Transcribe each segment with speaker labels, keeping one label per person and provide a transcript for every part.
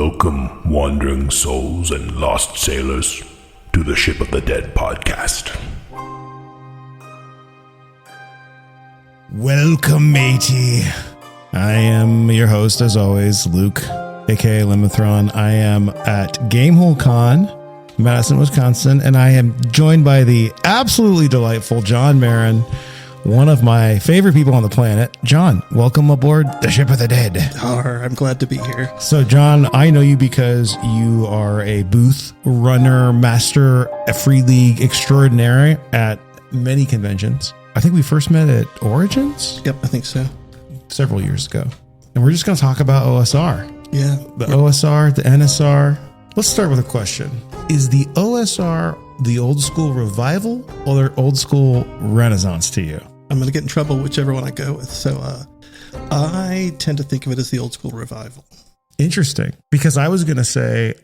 Speaker 1: Welcome, wandering souls and lost sailors, to the Ship of the Dead podcast.
Speaker 2: Welcome, matey. I am your host, as always, Luke, aka Limithron. I am at Gamehole Con, Madison, Wisconsin, and I am joined by the absolutely delightful John Marron, one of my favorite people on the planet. John, welcome aboard the Ship of the Dead.
Speaker 3: I'm glad to be here.
Speaker 2: So, John, I know you because you are a booth runner, master, a free league extraordinary at many conventions. I think we first met at Origins?
Speaker 3: Yep, I think so.
Speaker 2: Several years ago. And we're just going to talk about OSR.
Speaker 3: Yeah.
Speaker 2: The OSR, the NSR. Let's start with a question. Is the OSR the old school revival or the old school renaissance to you?
Speaker 3: I'm going to get in trouble whichever one I go with. So I tend to think of it as the old school revival.
Speaker 2: Interesting. Because I was going to say,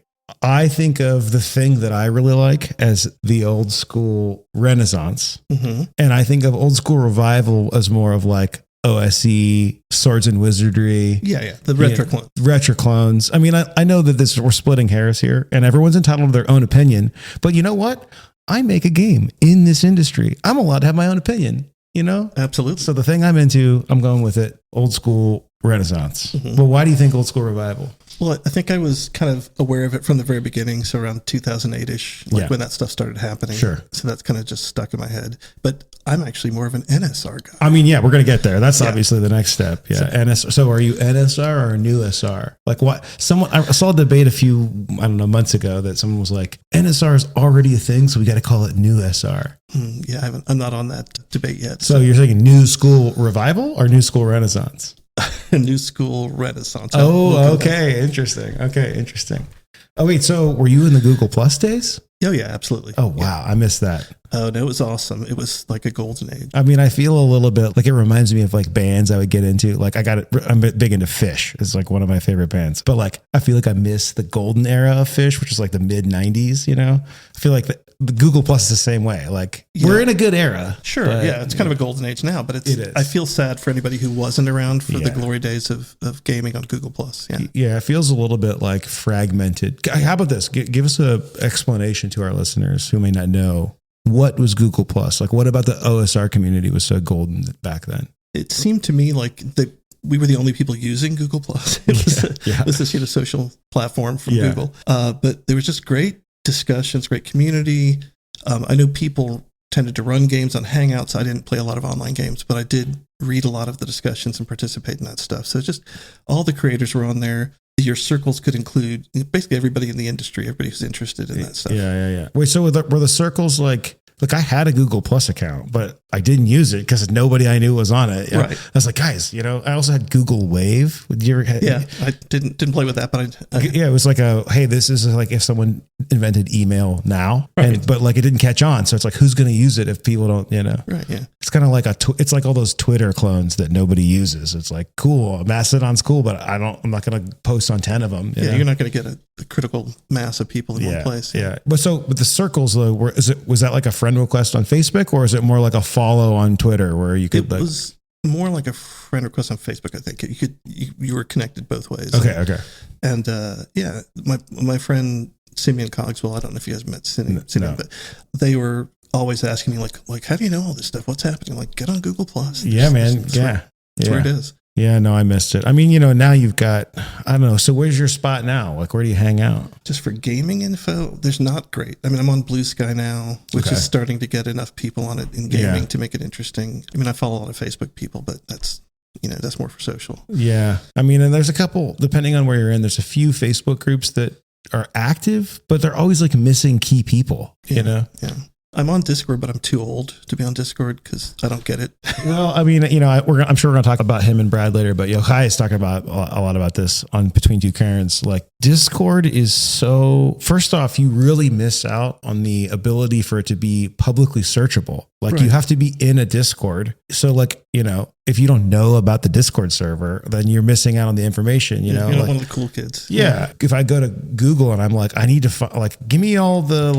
Speaker 2: I think of the thing that I really like as the old school renaissance. Mm-hmm. And I think of old school revival as more of like OSE, Swords and Wizardry.
Speaker 3: Yeah. The retro clones.
Speaker 2: Retro clones. I mean, I know that we're splitting hairs here and everyone's entitled to their own opinion. But you know what? I make a game in this industry. I'm allowed to have my own opinion, you know?
Speaker 3: Absolutely.
Speaker 2: So the thing I'm into, I'm going with it. Old school renaissance. Mm-hmm. But why do you think old school revival?
Speaker 3: Well, I think I was kind of aware of it from the very beginning. So around 2008-ish, when that stuff started happening.
Speaker 2: Sure.
Speaker 3: So that's kind of just stuck in my head. But I'm actually more of an NSR guy.
Speaker 2: I mean, yeah, we're going to get there. That's obviously the next step. Yeah. So are you NSR or a new SR? Like what? I saw a debate a few, months ago that someone was like, NSR is already a thing, so we got to call it new SR.
Speaker 3: Yeah, I'm not on that debate yet.
Speaker 2: So you're saying new school revival or new school renaissance?
Speaker 3: New school renaissance.
Speaker 2: Oh, okay. Interesting. Oh, wait. So were you in the Google Plus days?
Speaker 3: Oh, yeah, absolutely.
Speaker 2: Oh, wow. I missed that.
Speaker 3: Oh, no, it was awesome. It was like a golden age.
Speaker 2: I mean, I feel a little bit like it reminds me of like bands I would get into. Like I'm big into Fish. It's like one of my favorite bands. But like, I feel like I miss the golden era of Fish, which is like the mid 90s, you know? I feel like the Google Plus is the same way. Like we're in a good era.
Speaker 3: Sure. But, it's kind of a golden age now, but it is. I feel sad for anybody who wasn't around for the glory days of gaming on Google Plus. Yeah.
Speaker 2: Yeah. It feels a little bit like fragmented. How about this? Give us an explanation to our listeners who may not know. What was Google Plus? Like, what about the OSR community was so golden back then?
Speaker 3: It seemed to me like we were the only people using Google Plus. It was this social platform from Google. But there was just great discussions, great community. I know people tended to run games on Hangouts. I didn't play a lot of online games, but I did read a lot of the discussions and participate in that stuff. So just all the creators were on there. Your circles could include basically everybody in the industry, everybody who's interested in that stuff. Yeah.
Speaker 2: Wait, so were the circles like I had a Google Plus account, but I didn't use it because nobody I knew was on it.
Speaker 3: Right.
Speaker 2: I was like, guys, I also had Google Wave. Did you ever
Speaker 3: I didn't play with that, but
Speaker 2: it was like hey, this is like if someone invented email now, but like it didn't catch on. So it's like, who's going to use it if people don't, Right. Yeah. It's kind of like it's like all those Twitter clones that nobody uses. It's like, cool. Mastodon's cool, but I'm not going to post on 10 of them.
Speaker 3: You're not going to get a critical mass of people in one place.
Speaker 2: Yeah. But so with the circles though, was that like a friend request on Facebook or is it more like a follow on Twitter where you could?
Speaker 3: It was more like a friend request on Facebook. I think you were connected both ways.
Speaker 2: Okay.
Speaker 3: And my friend Simeon Cogswell, I don't know if you guys met Simeon, but they were always asking me like, how do you know all this stuff? What's happening? Like, get on Google Plus.
Speaker 2: Yeah, man. That's
Speaker 3: where it is.
Speaker 2: Yeah, no, I missed it. I mean, now you've got, I don't know. So where's your spot now? Like, where do you hang out?
Speaker 3: Just for gaming info, there's not great. I mean, I'm on Blue Sky now, which is starting to get enough people on it in gaming to make it interesting. I mean, I follow a lot of Facebook people, but that's more for social.
Speaker 2: Yeah. I mean, and there's a couple, depending on where you're in, there's a few Facebook groups that are active, but they're always like missing key people,
Speaker 3: Yeah. I'm on Discord, but I'm too old to be on Discord because I don't get it.
Speaker 2: Well, I mean, I'm sure we're going to talk about him and Brad later, but Yochai is talking about a lot about this on Between Two Karens. Like Discord is so, first off, you really miss out on the ability for it to be publicly searchable. Like you have to be in a Discord. So like, if you don't know about the Discord server, then you're missing out on the information,
Speaker 3: You're not one of the cool kids.
Speaker 2: Yeah. If I go to Google and I'm like, I need to give me all the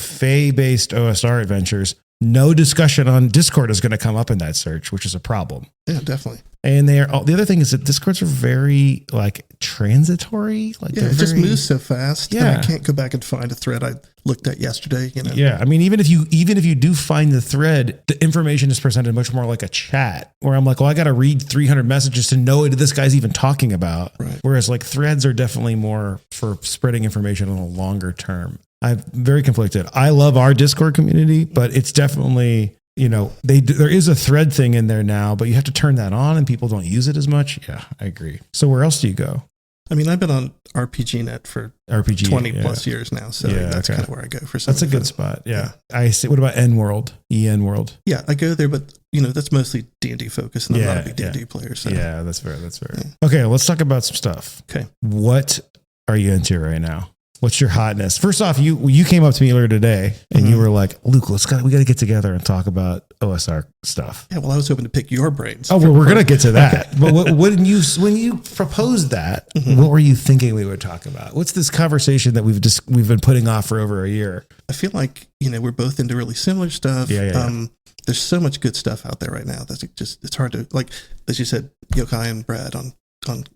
Speaker 2: Fae-based OSR adventures, no discussion on Discord is going to come up in that search, which is a problem.
Speaker 3: Yeah, definitely.
Speaker 2: And the other thing is that Discords are very like transitory. Like
Speaker 3: it just moves so fast.
Speaker 2: Yeah.
Speaker 3: And I can't go back and find a thread I looked at yesterday.
Speaker 2: Yeah. I mean, even if you do find the thread, the information is presented much more like a chat where I'm like, well, I got to read 300 messages to know what this guy's even talking about.
Speaker 3: Right.
Speaker 2: Whereas like threads are definitely more for spreading information on a longer term. I'm very conflicted. I love our Discord community, but it's definitely, there is a thread thing in there now, but you have to turn that on and people don't use it as much. Yeah, I agree. So where else do you go?
Speaker 3: I mean, I've been on RPGNet for 20 plus years now. So that's kind of where I go for something.
Speaker 2: That's a good spot. Yeah. I see. What about N-World? EN-World?
Speaker 3: Yeah, I go there, but that's mostly D&D focused and I'm not a big D&D player. So.
Speaker 2: Yeah, that's fair. Yeah. Okay, let's talk about some stuff.
Speaker 3: Okay.
Speaker 2: What are you into right now? What's your hotness? First off, you came up to me earlier today and you were like, Luke, we got to get together and talk about OSR stuff.
Speaker 3: Yeah, well, I was hoping to pick your brains.
Speaker 2: Oh, well, we're going to get to that. Okay. But when you proposed that, what were you thinking we would talk about? What's this conversation that we've been putting off for over a year?
Speaker 3: I feel like, we're both into really similar stuff.
Speaker 2: Yeah.
Speaker 3: There's so much good stuff out there right now. That's it's hard to, like, as you said, Yokai and Brad on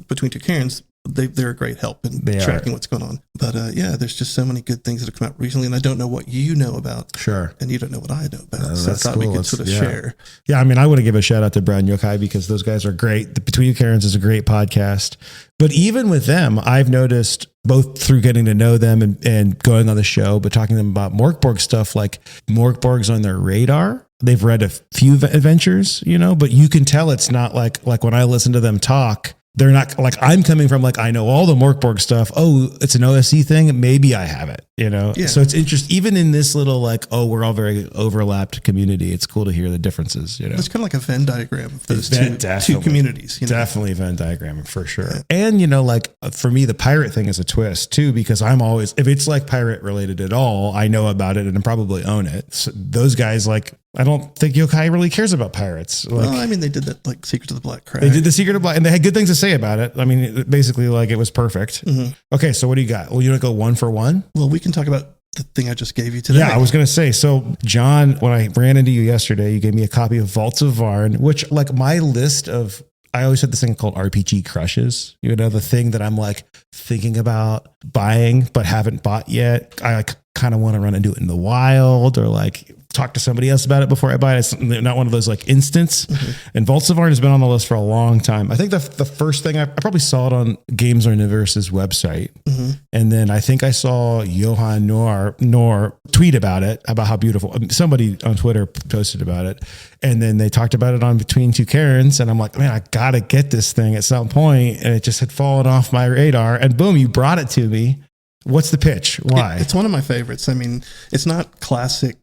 Speaker 3: Between Two Karens, they're a great help in tracking what's going on. But there's just so many good things that have come out recently, and I don't know what you know about.
Speaker 2: Sure.
Speaker 3: And you don't know what I know about. So
Speaker 2: that's
Speaker 3: I thought
Speaker 2: cool.
Speaker 3: we could sort of share.
Speaker 2: Yeah, I mean, I want to give a shout out to Brad and Yokai because those guys are great. The Between Two Karens is a great podcast. But even with them, I've noticed both through getting to know them and going on the show, but talking to them about Morkborg stuff, like Morkborg's on their radar. They've read a few adventures, but you can tell it's not like when I listen to them talk, they're not like I'm coming from like, I know all the Morkborg stuff. Oh, it's an OSC thing. Maybe I have it, Yeah. So it's interesting. Even in this little like, oh, we're all very overlapped community. It's cool to hear the differences,
Speaker 3: It's kind of like a Venn diagram of those two communities.
Speaker 2: Definitely a Venn diagram for sure. Yeah. And, like for me, the pirate thing is a twist too, because I'm always, if it's like pirate related at all, I know about it and I probably own it. So those guys like, I don't think Yokai really cares about pirates.
Speaker 3: Well, I mean, they did that like Secret of the Black Crag.
Speaker 2: They did the Secret of Black, and they had good things to say about it. I mean, basically, like it was perfect. Mm-hmm. Okay, so what do you got? Well, you want to go one for one?
Speaker 3: Well, we can talk about the thing I just gave you today.
Speaker 2: Yeah, I was going to say. So, John, when I ran into you yesterday, you gave me a copy of Vaults of Varn, which like my list of. I always had this thing called RPG crushes, the thing that I'm like thinking about buying, but haven't bought yet. I like kind of want to run and do it in the wild or like talk to somebody else about it before I buy it. It's not one of those like instants. Mm-hmm. And Vaults of Varn has been on the list for a long time. I think the first thing I probably saw it on Games Universe's website. Mm-hmm. And then I think I saw Johan Nor tweet about it, about how beautiful. Somebody on Twitter posted about it. And then they talked about it on Between Two Karens. And I'm like, man, I got to get this thing at some point. And it just had fallen off my radar. And boom, you brought it to me. What's the pitch? Why?
Speaker 3: It's one of my favorites. I mean, it's not classic,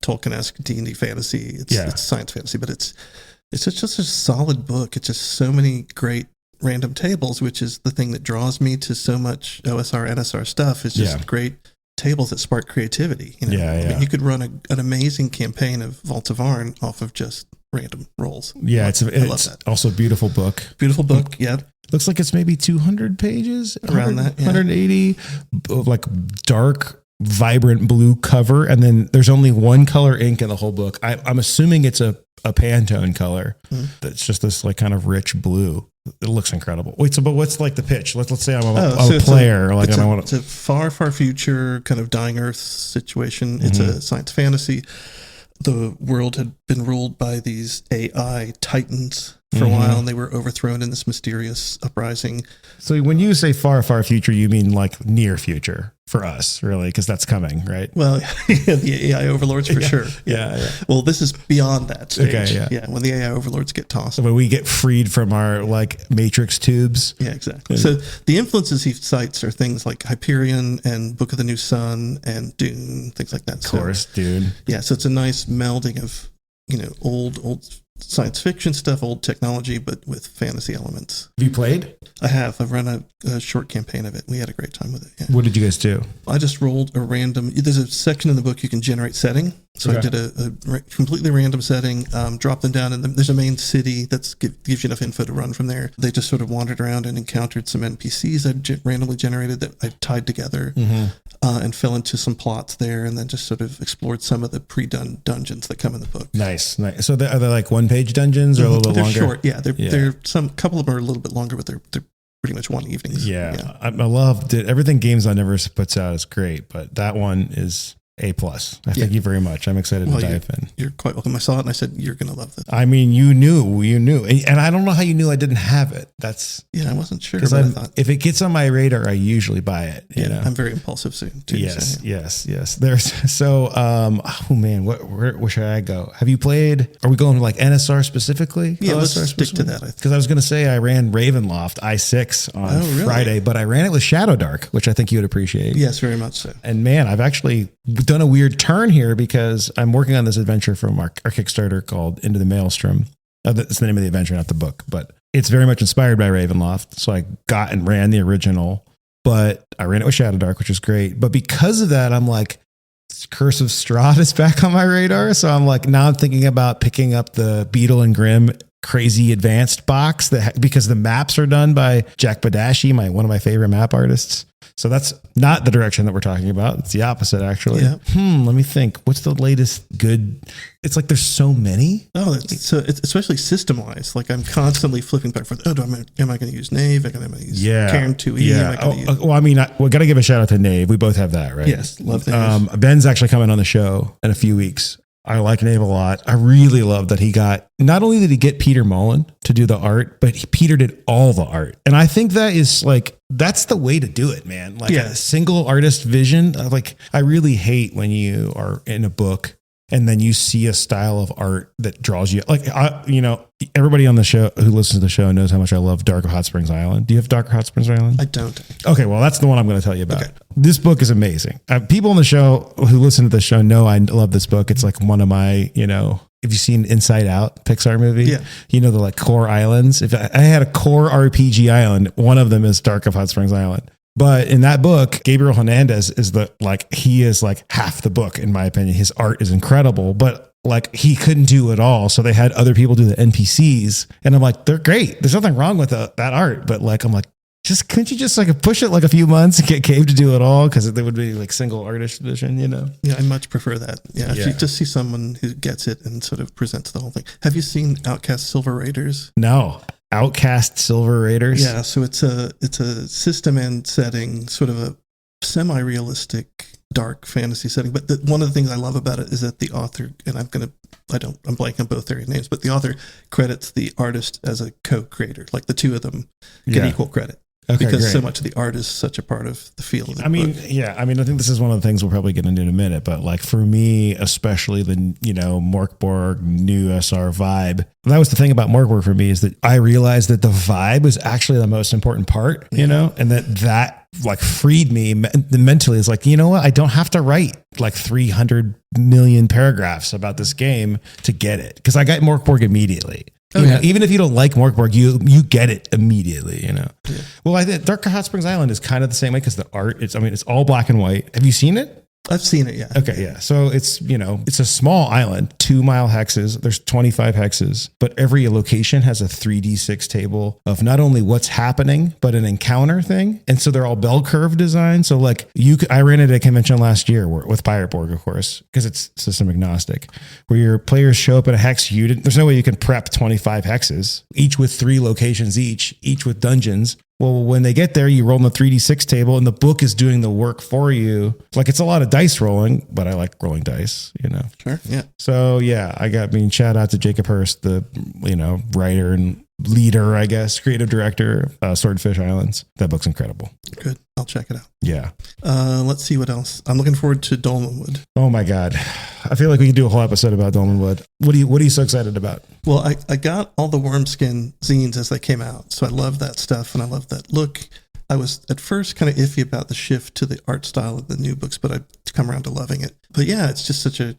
Speaker 3: Tolkien-esque D&D fantasy. It's science fantasy, but it's just a solid book. It's just so many great random tables, which is the thing that draws me to so much OSR, NSR stuff. Is just great tables that spark creativity. I mean, you could run an amazing campaign of Vault of Varn off of just random rolls.
Speaker 2: Yeah, it's also a beautiful book.
Speaker 3: Beautiful book, yeah.
Speaker 2: Looks like it's maybe 200 pages,
Speaker 3: around that,
Speaker 2: 180, like dark, vibrant blue cover. And then there's only one color ink in the whole book. I'm assuming it's a Pantone color. That's just this like kind of rich blue. It looks incredible. Wait, but what's like the pitch? Let's say I'm a player.
Speaker 3: It's a far, far future kind of dying Earth situation. It's a science fantasy. The world had been ruled by these AI titans for a while, and they were overthrown in this mysterious uprising.
Speaker 2: So when you say far, far future, you mean like near future for us, really, because that's coming, right?
Speaker 3: Well, the AI overlords for sure.
Speaker 2: Yeah.
Speaker 3: Well, this is beyond that stage.
Speaker 2: Okay,
Speaker 3: yeah. When the AI overlords get tossed.
Speaker 2: So when we get freed from our like matrix tubes.
Speaker 3: Yeah, exactly. So the influences he cites are things like Hyperion and Book of the New Sun and Dune, things like that.
Speaker 2: Of course, Dune.
Speaker 3: Yeah, so it's a nice melding of, old science fiction stuff, old technology, but with fantasy elements.
Speaker 2: Have you played?
Speaker 3: I have. I've run a short campaign of it. We had a great time with it. Yeah.
Speaker 2: What did you guys do?
Speaker 3: I just rolled a random. There's a section in the book you can generate setting. So I did a completely random setting, dropped them down, and there's a main city that gives you enough info to run from there. They just sort of wandered around and encountered some NPCs I randomly generated that I tied together and fell into some plots there, and then just sort of explored some of the pre-done dungeons that come in the book.
Speaker 2: Nice. So are they like one-page dungeons or a little bit longer?
Speaker 3: They're short, yeah. They're couple of them are a little bit longer, but they're pretty much one evenings.
Speaker 2: Yeah. I loved it. Everything Games on Universe puts out is great, but that one is A+. Thank you very much. I'm excited to dive in.
Speaker 3: You're quite welcome. I saw it and I said, you're going to love this.
Speaker 2: I mean, you knew. And I don't know how you knew I didn't have it.
Speaker 3: I wasn't sure. But I thought,
Speaker 2: if it gets on my radar, I usually buy it. You know?
Speaker 3: I'm very impulsive too.
Speaker 2: Yes. Oh man, where should I go? Have you played, are we going like NSR specifically?
Speaker 3: Yeah, let's stick to that.
Speaker 2: Because I was going to say I ran Ravenloft I6 on Friday, but I ran it with Shadow Dark, which I think you would appreciate.
Speaker 3: Yes, very much so.
Speaker 2: And man, I've actually done a weird turn here because I'm working on this adventure from our Kickstarter called Into the Maelstrom. That's the name of the adventure, not the book, but it's very much inspired by Ravenloft. So I got and ran the original, but I ran it with Shadow Dark, which is great. But because of that, I'm like, Curse of Strahd is back on my radar. So I'm like, now I'm thinking about picking up the Beetle and Grimm crazy advanced box because the maps are done by Jack Badashi, one of my favorite map artists. So that's not the direction that we're talking about. It's the opposite, actually.
Speaker 3: Yeah.
Speaker 2: Let me think. What's the latest good? It's like there's so many.
Speaker 3: Oh, it's especially system-wise. Like I'm constantly flipping back and forth. Am I going to use Knave? Am I going to use Cairn 2E?
Speaker 2: Yeah. Well, I mean, we got to give a shout out to Knave. We both have that, right?
Speaker 3: Yes. Love that.
Speaker 2: Ben's actually coming on the show in a few weeks. I like Knave a lot. I really love that he got, not only did he get Peter Mullen to do the art, but Peter did all the art. And I think that is like, that's the way to do it, man. Like a single artist vision. Like I really hate when you are in a book and then you see a style of art that draws you. Like, everybody on the show who listens to the show knows how much I love Dark of Hot Springs Island. Do you have Dark of Hot Springs Island?
Speaker 3: I don't.
Speaker 2: Okay, well, that's the one I'm going to tell you about. Okay. This book is amazing. People on the show who listen to the show know I love this book. It's like one of my, have you seen Inside Out, Pixar movie? Yeah. The like core islands. If I had a core RPG island, one of them is Dark of Hot Springs Island. But in that book, Gabriel Hernandez he is like half the book, in my opinion. His art is incredible, but like he couldn't do it all. So they had other people do the NPCs. And I'm like, they're great. There's nothing wrong with that art. But like, I'm like, couldn't you just like push it like a few months and get Cave to do it all? Because it would be like single artist edition,
Speaker 3: Yeah, I much prefer that. Yeah, if you just see someone who gets it and sort of presents the whole thing. Have you seen Outcast Silver Raiders?
Speaker 2: No. Outcast Silver Raiders?
Speaker 3: Yeah, so it's a system and setting, sort of a semi-realistic dark fantasy setting. But one of the things I love about it is that the author, and I'm blanking on both their names, but the author credits the artist as a co-creator. Like the two of them get equal credit. Okay, because great. So much of the art is such a part of the feel of the book.
Speaker 2: I think this is one of the things we'll probably get into in a minute, but like for me, especially the, Morkborg new SR vibe, that was the thing about Morkborg for me, is that I realized that the vibe was actually the most important part, and that like freed me mentally. It's like, you know what? I don't have to write like 300 million paragraphs about this game to get it. Cause I got Morkborg immediately. Even if you don't like Morkborg, you get it immediately, Yeah. Well, I think Dark Hot Springs Island is kind of the same way because the art, it's all black and white. Have you seen it?
Speaker 3: I've seen it, yeah.
Speaker 2: Okay, yeah. So it's, it's a small island, 2 mile hexes. There's 25 hexes, but every location has a 3D6 table of not only what's happening, but an encounter thing. And so they're all bell curve design. So like I ran at a convention last year with Pirate Borg, of course, because it's system agnostic, where your players show up in a hex. There's no way you can prep 25 hexes, each with 3 locations each with dungeons. Well, when they get there, you roll on the 3D6 table and the book is doing the work for you. Like it's a lot of dice rolling, but I like rolling dice,
Speaker 3: Sure. Yeah.
Speaker 2: So shout out to Jacob Hurst, the, writer and leader, I guess, creative director, Swordfish Islands. That book's incredible.
Speaker 3: Good. I'll check it out.
Speaker 2: Yeah.
Speaker 3: Let's see what else. I'm looking forward to Dolmenwood.
Speaker 2: Oh my God. I feel like we can do a whole episode about Dolmenwood. What are you so excited about?
Speaker 3: Well, I got all the Wormskin zines as they came out. So I love that stuff and I love that look. I was at first kind of iffy about the shift to the art style of the new books, but I've come around to loving it. But yeah, it's just such a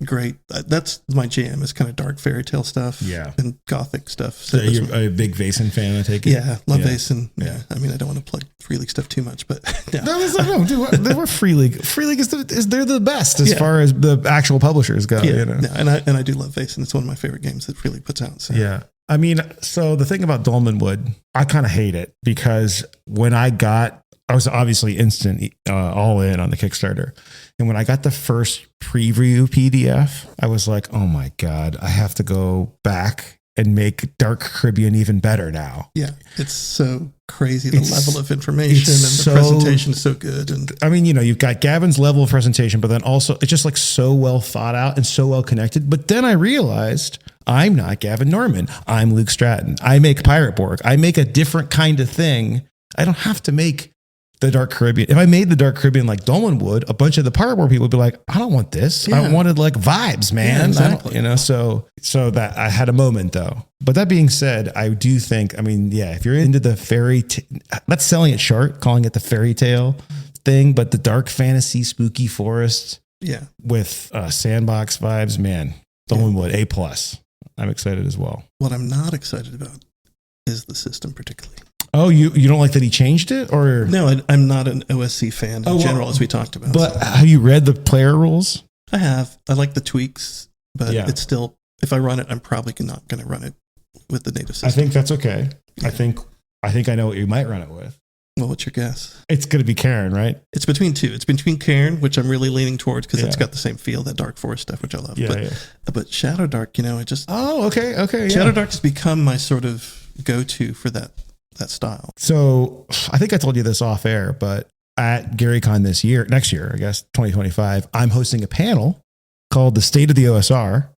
Speaker 3: great. That's my jam, is kind of dark fairy tale stuff.
Speaker 2: Yeah.
Speaker 3: And gothic stuff. So
Speaker 2: you're a big Vaesen fan, I take it?
Speaker 3: Yeah, love Vaesen. Yeah. I mean, I don't want to plug Free League stuff too much, but
Speaker 2: no, dude, we're Free League. Free League they're the best as far as the actual publishers go.
Speaker 3: Yeah,
Speaker 2: you know?
Speaker 3: and I do love Vaesen. It's one of my favorite games that Free League puts out. So.
Speaker 2: Yeah. I mean, so the thing about Dolmenwood, I kind of hate it because when I was obviously instant all in on the Kickstarter. And when I got the first preview PDF, I was like, oh my God, I have to go back and make Dark Caribbean even better now.
Speaker 3: Yeah. It's so crazy. The level of information and the presentation is so good. And
Speaker 2: I mean, you've got Gavin's level of presentation, but then also it's just like so well thought out and so well connected. But then I realized I'm not Gavin Norman. I'm Luke Stratton. I make Pirate Borg. I make a different kind of thing. I don't have to make the Dark Caribbean. If I made the Dark Caribbean like Dolan would, a bunch of the Pirate Borg people would be like, I don't want this.
Speaker 3: Yeah.
Speaker 2: I wanted like vibes, man.
Speaker 3: Yeah, exactly.
Speaker 2: So that I had a moment though. But that being said, I do think, if you're into the not selling it short, calling it the fairy tale thing, but the dark fantasy, spooky forest with sandbox vibes, man, Dolan would A+. I'm excited as well.
Speaker 3: What I'm not excited about is the system particularly.
Speaker 2: Oh, you don't like that he changed it, or
Speaker 3: no? I'm not an OSC fan in general, as we talked about.
Speaker 2: But have you read the player rules?
Speaker 3: I have. I like the tweaks, but it's still. If I run it, I'm probably not going to run it with the native system.
Speaker 2: I think that's okay. Yeah. I think I know what you might run it with.
Speaker 3: Well, what's your guess?
Speaker 2: It's going to be Karen, right?
Speaker 3: It's between two. It's between Karen, which I'm really leaning towards because it's got the same feel, that Dark Forest stuff, which I love. But Shadow Dark, I just.
Speaker 2: Oh, okay.
Speaker 3: Shadow Dark has become my sort of go-to for that style.
Speaker 2: So I think I told you this off air, but at GaryCon next year, I guess 2025, I'm hosting a panel called The State of the OSR.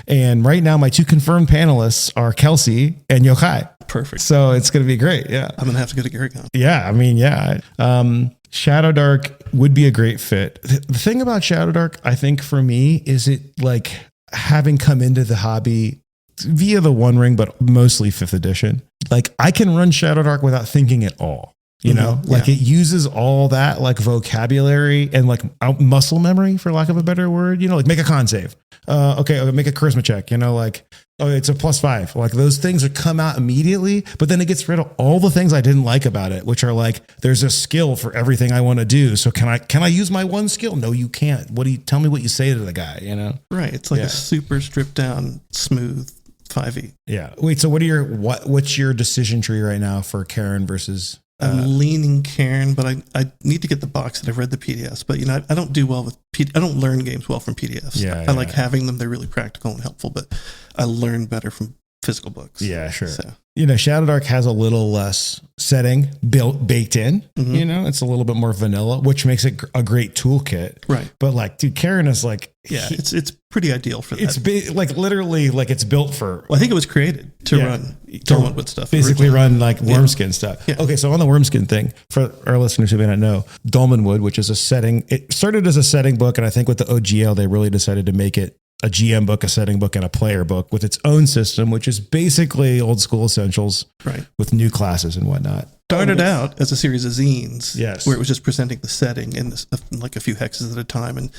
Speaker 2: And right now my two confirmed panelists are Kelsey and Yochai.
Speaker 3: Perfect.
Speaker 2: So it's going to be great. Yeah.
Speaker 3: I'm going to have to go to GaryCon.
Speaker 2: Yeah. Shadow Dark would be a great fit. The thing about Shadow Dark, I think for me, is it like having come into the hobby via the One Ring, but mostly 5th edition. Like I can run Shadow Dark without thinking at all. It uses all that like vocabulary and like muscle memory, for lack of a better word, like make a con save. Okay. Make a charisma check, it's a +5. Like those things would come out immediately, but then it gets rid of all the things I didn't like about it, which are like, there's a skill for everything I want to do. So can I use my one skill? No, you can't. Tell me what you say to the guy,
Speaker 3: Right. It's like a super stripped down, smooth 5e.
Speaker 2: Yeah. Wait, so what's your decision tree right now for Karen versus?
Speaker 3: I'm leaning Karen, but I need to get the box that I've read the PDFs. But I don't do well with I don't learn games well from PDFs. I like having them; they're really practical and helpful. But I learn better from physical books.
Speaker 2: Yeah, sure.
Speaker 3: So.
Speaker 2: Shadow Dark has a little less setting baked in. Mm-hmm. It's a little bit more vanilla, which makes it a great toolkit.
Speaker 3: Right.
Speaker 2: But like, dude, Karen is like,
Speaker 3: it's pretty ideal for that.
Speaker 2: It's literally like it's built for.
Speaker 3: Well, I think it was created to run Dolmenwood stuff.
Speaker 2: Basically, run like Wormskin stuff.
Speaker 3: Yeah.
Speaker 2: Okay, so on the Wormskin thing, for our listeners who may not know, Dolmenwood, which is a setting, it started as a setting book, and I think with the OGL they really decided to make it a GM book, a setting book, and a player book with its own system, which is basically old school Essentials,
Speaker 3: right,
Speaker 2: with new classes and whatnot.
Speaker 3: Started out as a series of zines,
Speaker 2: yes,
Speaker 3: where it was just presenting the setting in like a few hexes at a time, and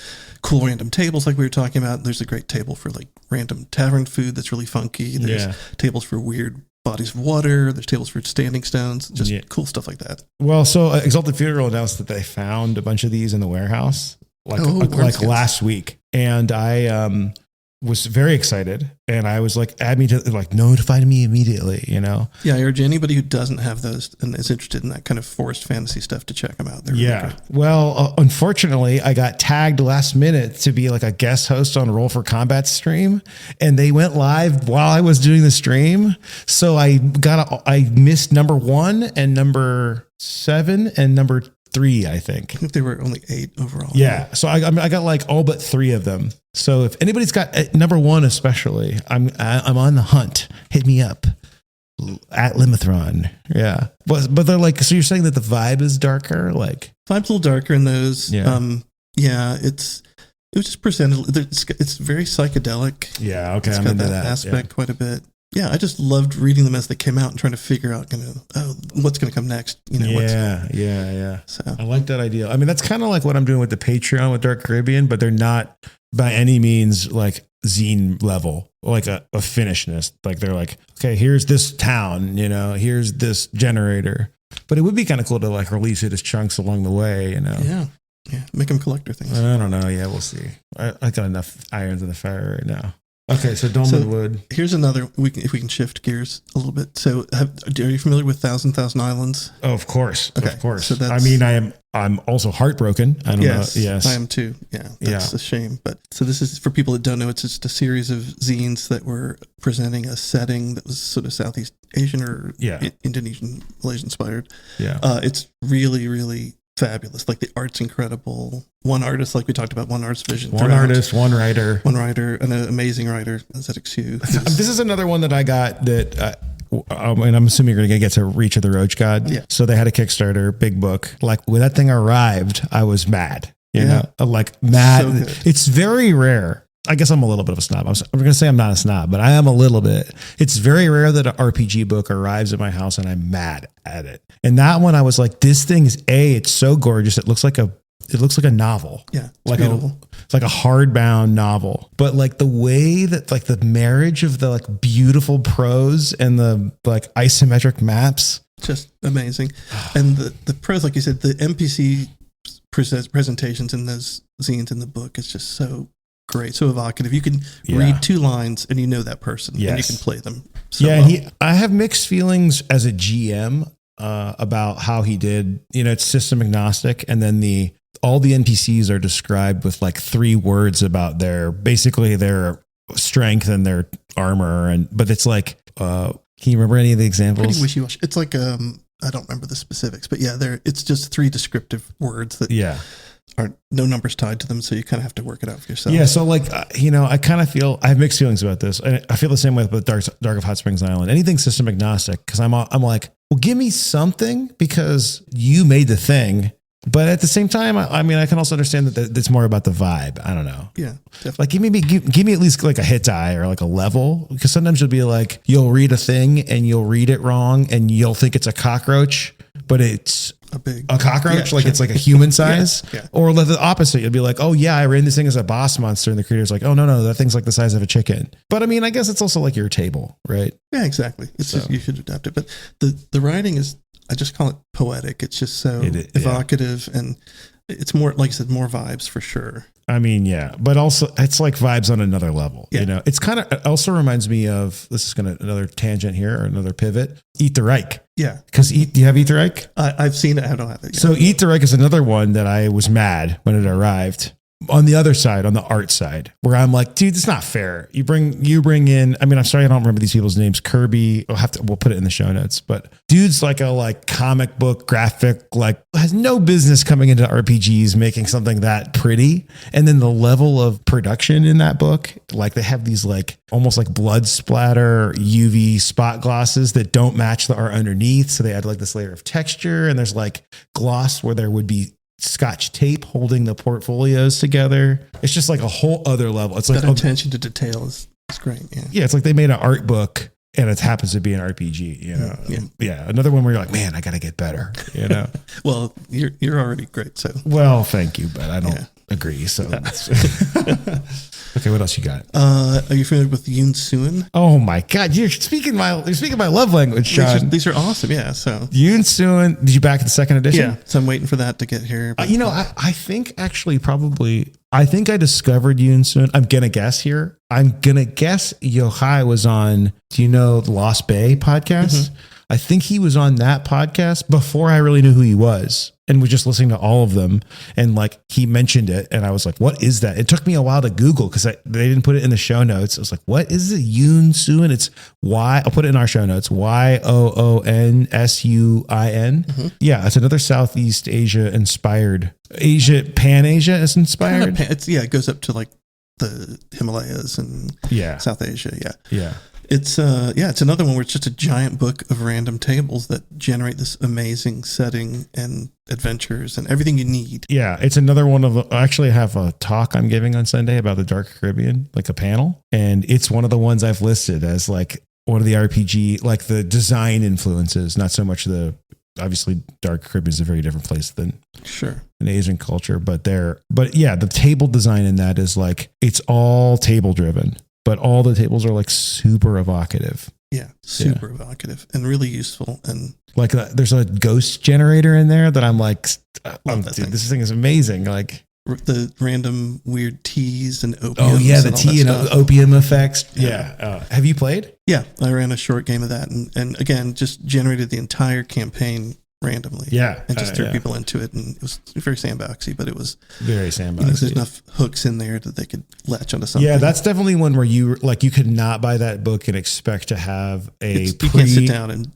Speaker 3: cool random tables like we were talking about. There's a great table for like random tavern food that's really funky. There's tables for weird bodies of water. There's tables for standing stones, just cool stuff like that.
Speaker 2: Well, so Exalted Funeral announced that they found a bunch of these in the warehouse like last week. And I was very excited, and I was like, add me to, like, notify me immediately, Yeah,
Speaker 3: I urge anybody who doesn't have those and is interested in that kind of forest fantasy stuff to check them out. They're really great.
Speaker 2: Well, unfortunately, I got tagged last minute to be like a guest host on Roll for Combat stream, and they went live while I was doing the stream. So I missed number 1 and number 7 and number 3, I think.
Speaker 3: I think there were only 8 overall.
Speaker 2: Yeah. So I got like all but 3 of them. So if anybody's got number 1, especially, I'm on the hunt. Hit me up at Limithron. Yeah. But they're like, so you're saying that the vibe is darker? Like
Speaker 3: vibe's a little darker in those.
Speaker 2: Yeah.
Speaker 3: It was just presented. It's very psychedelic.
Speaker 2: Yeah. Okay.
Speaker 3: It's got that aspect quite a bit. Yeah, I just loved reading them as they came out and trying to figure out, what's going to come next.
Speaker 2: Yeah.
Speaker 3: So
Speaker 2: I like that idea. I mean, that's kind of like what I'm doing with the Patreon with Dark Caribbean, but they're not by any means like zine level, like a finishedness. Like they're like, okay, here's this town, here's this generator. But it would be kind of cool to like release it as chunks along the way,
Speaker 3: Yeah. Make them collector things.
Speaker 2: I don't know. Yeah, we'll see. I got enough irons in the fire right now. Okay, so Dolmen Wood.
Speaker 3: Here's another. If we can shift gears a little bit. So, are you familiar with Thousand Islands?
Speaker 2: Oh, of course,
Speaker 3: okay.
Speaker 2: Of course.
Speaker 3: So
Speaker 2: I'm also heartbroken. I don't know. Yes,
Speaker 3: I am too. Yeah, that's a shame. But so this is for people that don't know. It's just a series of zines that were presenting a setting that was sort of Southeast Asian or Indonesian, Malaysian inspired.
Speaker 2: Yeah,
Speaker 3: it's really, really fabulous. Like the art's incredible. One artist, like we talked about, one artist's vision.
Speaker 2: One artist, one writer,
Speaker 3: an amazing writer, ZXU.
Speaker 2: This is another one that I got that. And I'm assuming you're going to get to Reach of the Roach God.
Speaker 3: Yeah.
Speaker 2: So they had a Kickstarter, big book. Like when that thing arrived, I was mad. You know, like mad. So it's very rare. I guess I'm a little bit of a snob. I'm going to say I'm not a snob, but I am a little bit. It's very rare that an RPG book arrives at my house and I'm mad at it. And that one, I was like, this thing is it's so gorgeous. It looks like a novel.
Speaker 3: Yeah.
Speaker 2: It's like a hardbound novel. But like the way that like the marriage of the like beautiful prose and the like isometric maps.
Speaker 3: Just amazing. And the prose, like you said, the NPC presentations in those zines in the book is just so great, so evocative. You can read 2 lines and you know that person, and you can play them.
Speaker 2: I have mixed feelings as a GM about how he did. It's system agnostic, and then all the NPCs are described with like 3 words about their strength and their armor, but it's like, can you remember any of the examples?
Speaker 3: Pretty wishy-washy. It's like I don't remember the specifics, but it's just 3 descriptive words that are no numbers tied to them, so you kind of have to work it out for yourself.
Speaker 2: Yeah, so like, I kind of feel, I have mixed feelings about this. And I feel the same way with Dark of Hot Springs Island. Anything system agnostic, because I'm like, well, give me something because you made the thing. But at the same time, I mean, I can also understand that it's more about the vibe. I don't know.
Speaker 3: Yeah, definitely.
Speaker 2: Like give me at least like a hit die or like a level, because sometimes you'll be like, you'll read a thing and you'll read it wrong and you'll think it's a cockroach, but it's a cockroach, it's like a human size. Or the opposite. You'll be like, oh yeah, I ran this thing as a boss monster, and the creator's like, oh no, that thing's like the size of a chicken. But I mean, I guess it's also like your table, right?
Speaker 3: Yeah, exactly. It's just, you should adapt it. But the writing is, I just call it poetic. It's just so evocative, and it's more, like you said, more vibes for sure.
Speaker 2: I mean, yeah, but also it's like vibes on another level. It's kind of, it also reminds me of, this is another tangent here or another pivot. Eat the Reich.
Speaker 3: Yeah.
Speaker 2: Because do you have Eat the Reich?
Speaker 3: I've seen it. I don't have it yet.
Speaker 2: So Eat the Reich is another one that I was mad when it arrived. On the other side, on the art side, where I'm like, dude, it's not fair. You bring in, I mean, I'm sorry, I don't remember these people's names. Kirby, we'll put it in the show notes, but dude's like a comic book graphic, has no business coming into RPGs, making something that pretty. And then the level of production in that book, like they have these almost like blood splatter UV spot glosses that don't match the art underneath. So they add this layer of texture, and there's gloss where there would be Scotch tape holding the portfolios together. It's just like a whole other level. It's like
Speaker 3: that attention to detail is great. Yeah,
Speaker 2: it's like they made an art book and it happens to be an RPG. Another one where you're like, man, I got to get better.
Speaker 3: Well, you're already great. So
Speaker 2: well, thank you, but I don't agree. So okay, what else you got?
Speaker 3: Are you familiar with Yoon Suin?
Speaker 2: Oh my God, you're speaking my love language, Sean.
Speaker 3: These are awesome. Yeah. So
Speaker 2: Yoon Suin, did you back the second edition?
Speaker 3: Yeah. So I'm waiting for that to get here.
Speaker 2: I think actually I discovered Yoon Suin. I'm gonna guess here. I'm gonna guess Yochai was on. Do you know the Lost Bay podcast? Mm-hmm. I think he was on that podcast before I really knew who he was, and was just listening to all of them. And he mentioned it, and I was like, "What is that?" It took me a while to Google because they didn't put it in the show notes. I was like, "What is it?" Yoon Suin. It's I'll put it in our show notes. YOONSUIN. Mm-hmm. Yeah, it's another Southeast Asia inspired. Pan Asia is inspired.
Speaker 3: It goes up to the Himalayas and South Asia. Yeah. It's another one where it's just a giant book of random tables that generate this amazing setting and adventures and everything you need. Yeah,
Speaker 2: it's another one of I actually have a talk I'm giving on Sunday about the Dark Caribbean, a panel, and it's one of the ones I've listed as one of the RPG, the design influences, not so much the obviously Dark Caribbean is a very different place than an Asian culture, but yeah, the table design in that is like, it's all table driven, but all the tables are like super evocative.
Speaker 3: Yeah, super evocative and really useful. And
Speaker 2: like there's a ghost generator in there that I'm like, this thing is amazing. Like
Speaker 3: the random weird teas and opium.
Speaker 2: Oh yeah, the tea and opium effects. Yeah. Have you played?
Speaker 3: Yeah, I ran a short game of that, and again, just generated the entire campaign randomly.
Speaker 2: Yeah,
Speaker 3: and just threw people into it, and it was very sandboxy, but it was
Speaker 2: very sandboxy.
Speaker 3: There's enough hooks in there that they could latch onto something.
Speaker 2: Yeah, that's definitely one where you could not buy that book and expect to have
Speaker 3: you can't sit down and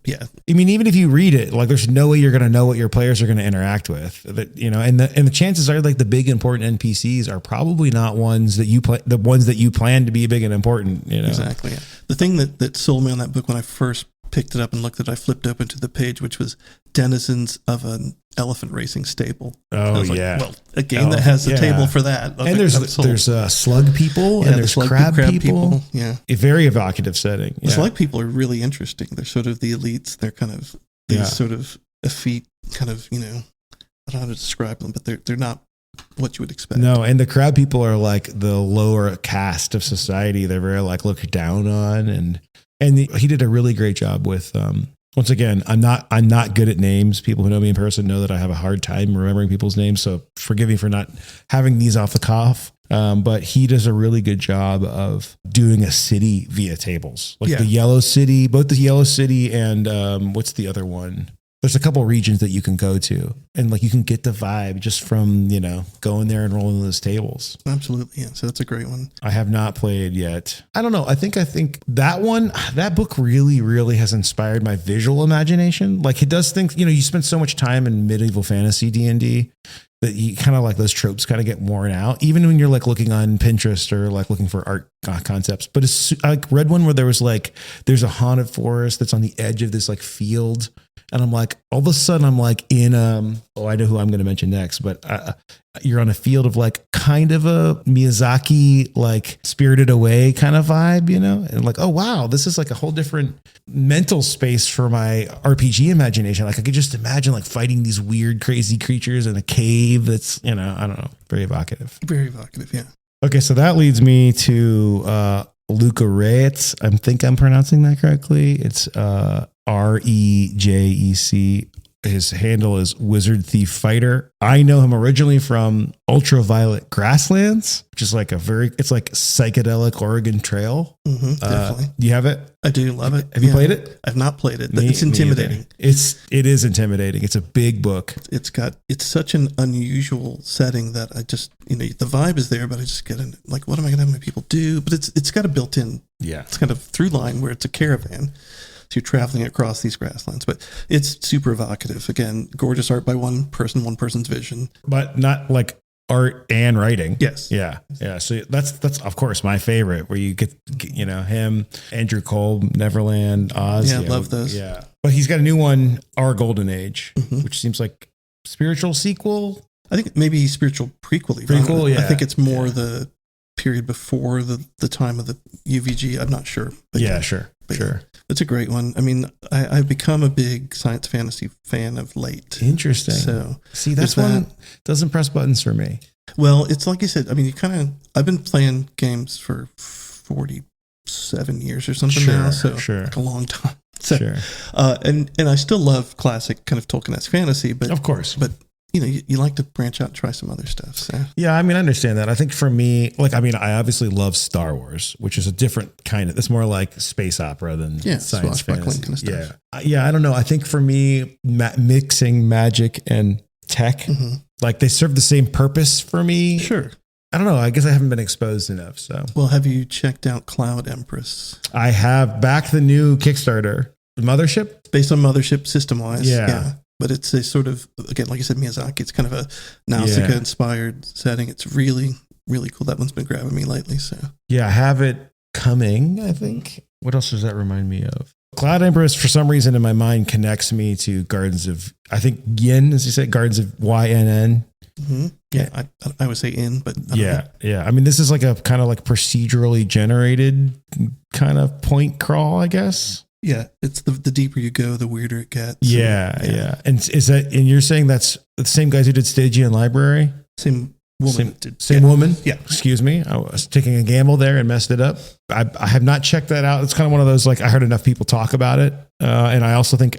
Speaker 2: I mean, even if you read it, like there's no way you're going to know what your players are going to interact with. That and the chances are like the big important NPCs are probably not ones that you play, the ones that you plan to be big and important.
Speaker 3: Exactly. Yeah. The thing that sold me on that book when I first picked it up and looked at it, I flipped open to the page, which was denizens of an elephant racing stable.
Speaker 2: Oh,
Speaker 3: yeah. Well, a game that has a table for that.
Speaker 2: And there's slug people and there's crab people.
Speaker 3: Yeah.
Speaker 2: A very evocative setting.
Speaker 3: The slug people are really interesting. They're sort of the elites. They're kind of these sort of effete kind of, I don't know how to describe them, but they're not what you would expect.
Speaker 2: No, and the crab people are like the lower caste of society. They're very like looked down on, and he did a really great job with. Once again, I'm not good at names. People who know me in person know that I have a hard time remembering people's names. So forgive me for not having these off the cuff. But he does a really good job of doing a city via tables, like the Yellow City, both the Yellow City and what's the other one? There's a couple regions that you can go to, and like you can get the vibe just from, going there and rolling those tables.
Speaker 3: Absolutely. Yeah. So that's a great one.
Speaker 2: I have not played yet. I don't know. I think that book really, really has inspired my visual imagination. Like it does things, you spend so much time in medieval fantasy D&D that you kind of like those tropes kind of get worn out, even when you're like looking on Pinterest or like looking for art concepts. But I read one where there's a haunted forest that's on the edge of this like field. And I'm like, all of a sudden I'm like in, I know who I'm going to mention next, but you're on a field of like kind of a Miyazaki, like Spirited Away kind of vibe, and like, oh wow, this is like a whole different mental space for my RPG imagination. Like I could just imagine like fighting these weird, crazy creatures in a cave. That's, I don't know, very evocative.
Speaker 3: Very evocative. Yeah.
Speaker 2: Okay. So that leads me to, Luca Reyes. I think I'm pronouncing that correctly. It's, Rejec. His handle is Wizard Thief Fighter. I know him originally from Ultraviolet Grasslands, which is like it's like psychedelic Oregon Trail.
Speaker 3: Mm-hmm, definitely.
Speaker 2: Do you have it?
Speaker 3: I do love it.
Speaker 2: Have you played it?
Speaker 3: I've not played it. It's intimidating.
Speaker 2: It is intimidating. It's a big book.
Speaker 3: It's such an unusual setting that I just, the vibe is there, but I just get in, like, what am I going to have my people do? But it's got a built-in, it's kind of through line where it's a caravan. So you're traveling across these grasslands, but it's super evocative. Again, gorgeous art by one person's vision,
Speaker 2: but not like art and writing.
Speaker 3: Yes.
Speaker 2: Yeah. Yeah. So that's of course my favorite, where you get him, Andrew Cole, Neverland, Oz.
Speaker 3: Yeah. Love those.
Speaker 2: Yeah. But he's got a new one, Our Golden Age, which seems like spiritual sequel.
Speaker 3: I think maybe spiritual prequel.
Speaker 2: Prequel. Yeah.
Speaker 3: I think it's more the period before the time of the UVG. I'm not sure.
Speaker 2: But sure. Sure.
Speaker 3: It's a great one. I mean, I've become a big science fantasy fan of late.
Speaker 2: Interesting.
Speaker 3: So
Speaker 2: see, that's one doesn't press buttons for me.
Speaker 3: Well, it's like you said. I mean, I've been playing games for 47 years or something now. So like a long time. So, and I still love classic kind of Tolkien-esque fantasy, but
Speaker 2: of course,
Speaker 3: you like to branch out and try some other stuff. So.
Speaker 2: Yeah, I mean, I understand that. I think for me, I obviously love Star Wars, which is a different kind of, it's more like space opera than science fantasy.
Speaker 3: Kind of stuff.
Speaker 2: Yeah, I don't know. I think for me, mixing magic and tech, like they serve the same purpose for me.
Speaker 3: Sure.
Speaker 2: I don't know. I guess I haven't been exposed enough. So,
Speaker 3: well, have you checked out Cloud Empress?
Speaker 2: I have. Back the new Kickstarter, the Mothership,
Speaker 3: based on Mothership system-wise.
Speaker 2: Yeah.
Speaker 3: But it's a sort of, again, like you said, Miyazaki, it's kind of a Nausicaa-inspired setting. It's really, really cool. That one's been grabbing me lately. So
Speaker 2: yeah, I have it coming, I think. What else does that remind me of? Cloud Empress, for some reason in my mind, connects me to Gardens of, I think Yin, as you said, Gardens of YNN.
Speaker 3: Mm-hmm. Yeah, I would say in, but I don't know.
Speaker 2: Yeah. I mean, this is like a kind of like procedurally generated kind of point crawl, I guess.
Speaker 3: Yeah, it's the deeper you go, the weirder it gets.
Speaker 2: Yeah. And you're saying that's the same guys who did Stygian Library?
Speaker 3: Same woman.
Speaker 2: Same woman?
Speaker 3: Yeah.
Speaker 2: Excuse me. I was taking a gamble there and messed it up. I have not checked that out. It's kind of one of those, like, I heard enough people talk about it. And I also think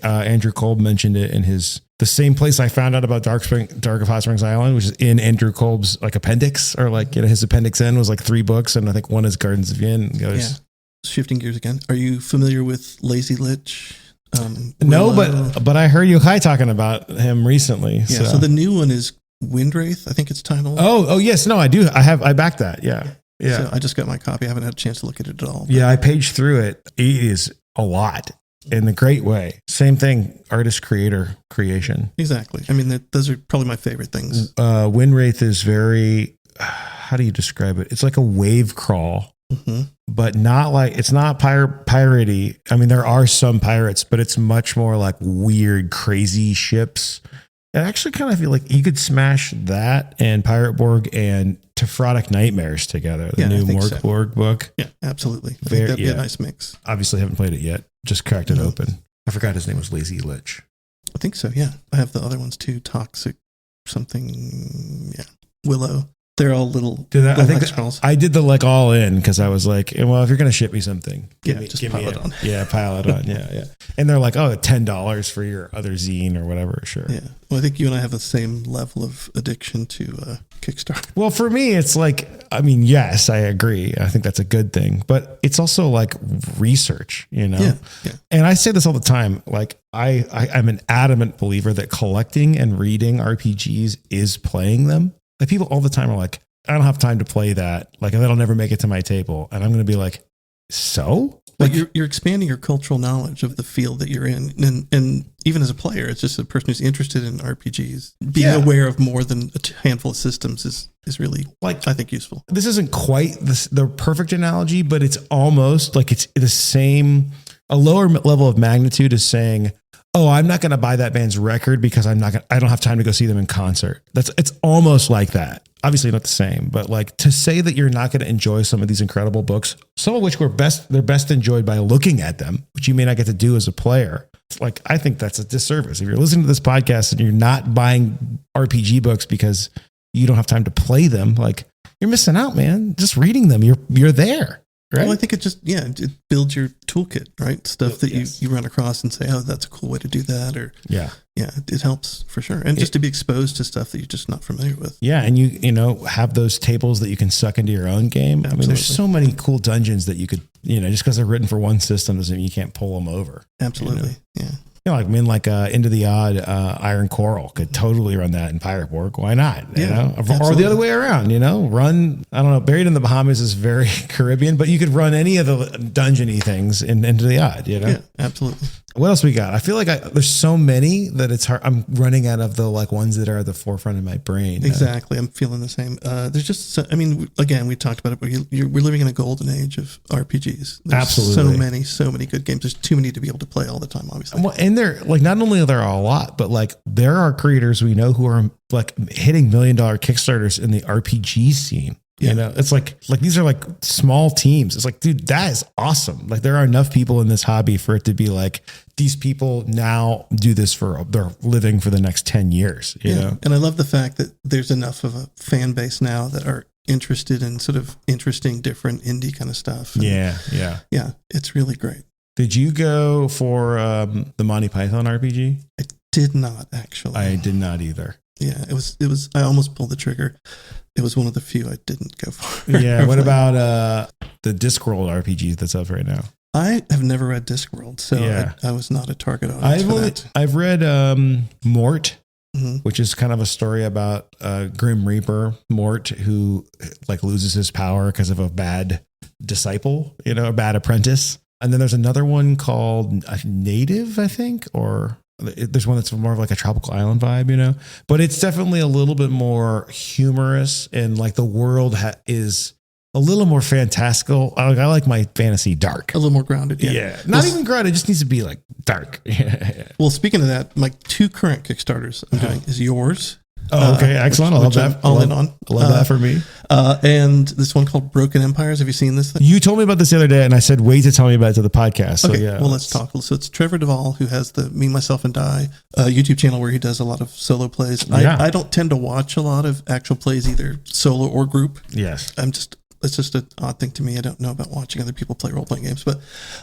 Speaker 2: Andrew Kolb mentioned it in the same place I found out about Dark of Hot Springs Island, which is in Andrew Kolb's like appendix, or like, his appendix N was like 3 books. And I think one is Gardens of Yin.
Speaker 3: Shifting gears again. Are you familiar with Lazy Lich?
Speaker 2: No, but I heard Yochai talking about him recently.
Speaker 3: Yeah. So the new one is Windwraith, I think it's titled.
Speaker 2: Oh yes. No, I do. I backed that. Yeah.
Speaker 3: So I just got my copy. I haven't had a chance to look at it at all.
Speaker 2: Yeah. I paged through it. It is a lot in a great way. Same thing. Artist, creator, creation.
Speaker 3: Exactly. I mean, those are probably my favorite things.
Speaker 2: Windwraith is very, how do you describe it? It's like a wave crawl. Mm-hmm. But not like, it's not piratey. I mean, there are some pirates, but it's much more like weird, crazy ships. I actually kind of feel like you could smash that and Pirateborg and Tefrotic Nightmares together. The new Morkborg book.
Speaker 3: Yeah, absolutely. I think that'd be a nice mix.
Speaker 2: Obviously, haven't played it yet. Just cracked it open. I forgot his name was Lazy Lich.
Speaker 3: I think so. Yeah, I have the other ones too. Toxic something. Yeah, Willow. They're all little.
Speaker 2: I think I did the like all in because I was like, well, if you're going to ship me something, give me
Speaker 3: pile it on.
Speaker 2: Yeah, pile it on. Yeah. And they're like, oh, $10 for your other zine or whatever. Sure.
Speaker 3: Yeah. Well, I think you and I have the same level of addiction to Kickstarter.
Speaker 2: Well, for me, it's like, I mean, yes, I agree. I think that's a good thing, but it's also like research, Yeah. And I say this all the time. Like I'm an adamant believer that collecting and reading RPGs is playing them. Like people all the time are like, I don't have time to play that. Like that'll never make it to my table. And I'm going to be like, so?
Speaker 3: Like you're expanding your cultural knowledge of the field that you're in. And even as a player, it's just a person who's interested in RPGs. Being aware of more than a handful of systems is really, like, I think, useful.
Speaker 2: This isn't quite the perfect analogy, but it's almost like it's the same, a lower level of magnitude is saying, oh, I'm not going to buy that band's record because I don't have time to go see them in concert. It's almost like that. Obviously not the same, but like to say that you're not going to enjoy some of these incredible books, some of which they're best enjoyed by looking at them, which you may not get to do as a player. It's like, I think that's a disservice. If you're listening to this podcast and you're not buying RPG books because you don't have time to play them, like you're missing out, man. Just reading them, you're there. Right.
Speaker 3: Well, I think it builds your toolkit, right? Stuff that you run across and say, oh, that's a cool way to do that. Or it helps for sure. And just to be exposed to stuff that you're just not familiar with.
Speaker 2: Yeah. And you have those tables that you can suck into your own game. Absolutely. I mean, there's so many cool dungeons that you could, just because they're written for one system doesn't mean you can't pull them over.
Speaker 3: Absolutely. Yeah.
Speaker 2: Into the Odd Iron Coral could totally run that in Pirateborg. Why not? Or the other way around, run, I don't know, Buried in the Bahamas is very Caribbean, but you could run any of the dungeony things into the Odd,
Speaker 3: Yeah, absolutely.
Speaker 2: What else we got? I feel like there's so many that it's hard. I'm running out of the like ones that are at the forefront of my brain.
Speaker 3: Exactly. I'm feeling the same. There's just, again, we talked about it, but we're living in a golden age of RPGs. There's
Speaker 2: absolutely.
Speaker 3: So many good games. There's too many to be able to play all the time, obviously.
Speaker 2: Well, and they're like, not only are there a lot, but like there are creators we know who are like hitting $1 million Kickstarters in the RPG scene. Yeah. It's like these are like small teams. It's like, dude, that is awesome. Like there are enough people in this hobby for it to be like, these people now do this for their living for the next 10 years, you know?
Speaker 3: And I love the fact that there's enough of a fan base now that are interested in sort of interesting, different indie kind of stuff. And yeah. It's really great.
Speaker 2: Did you go for the Monty Python RPG?
Speaker 3: I did not, actually.
Speaker 2: I did not either.
Speaker 3: Yeah, it was, I almost pulled the trigger. It was one of the few I didn't go for.
Speaker 2: Yeah. What about the Discworld RPG that's up right now?
Speaker 3: I have never read Discworld, so I was not a target audience.
Speaker 2: I've read Mort, which is kind of a story about Grim Reaper Mort, who like loses his power because of a bad disciple, a bad apprentice. And then there's another one called Native, I think, or there's one that's more of like a tropical island vibe, but it's definitely a little bit more humorous, and like the world is a little more fantastical. I like my fantasy dark,
Speaker 3: a little more grounded.
Speaker 2: Yeah. Not even grounded. It just needs to be like dark.
Speaker 3: Well, speaking of that, my 2 current Kickstarters I'm doing is yours.
Speaker 2: Oh, okay, excellent. I love that.
Speaker 3: All in on.
Speaker 2: I love that for me.
Speaker 3: And this one called Broken Empires. Have you seen this thing?
Speaker 2: You told me about this the other day, and I said, wait to tell me about it to the podcast. So,
Speaker 3: Okay,
Speaker 2: yeah.
Speaker 3: well, let's talk. So it's Trevor Duvall, who has the Me, Myself, and Die YouTube channel where he does a lot of solo plays. I don't tend to watch a lot of actual plays, either solo or group.
Speaker 2: Yes.
Speaker 3: It's just an odd thing to me. I don't know about watching other people play role-playing games, but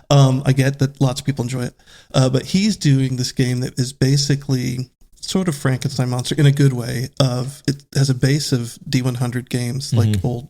Speaker 3: I get that lots of people enjoy it. But he's doing this game that is basically sort of Frankenstein monster in a good way. It has a base of D100 games, well,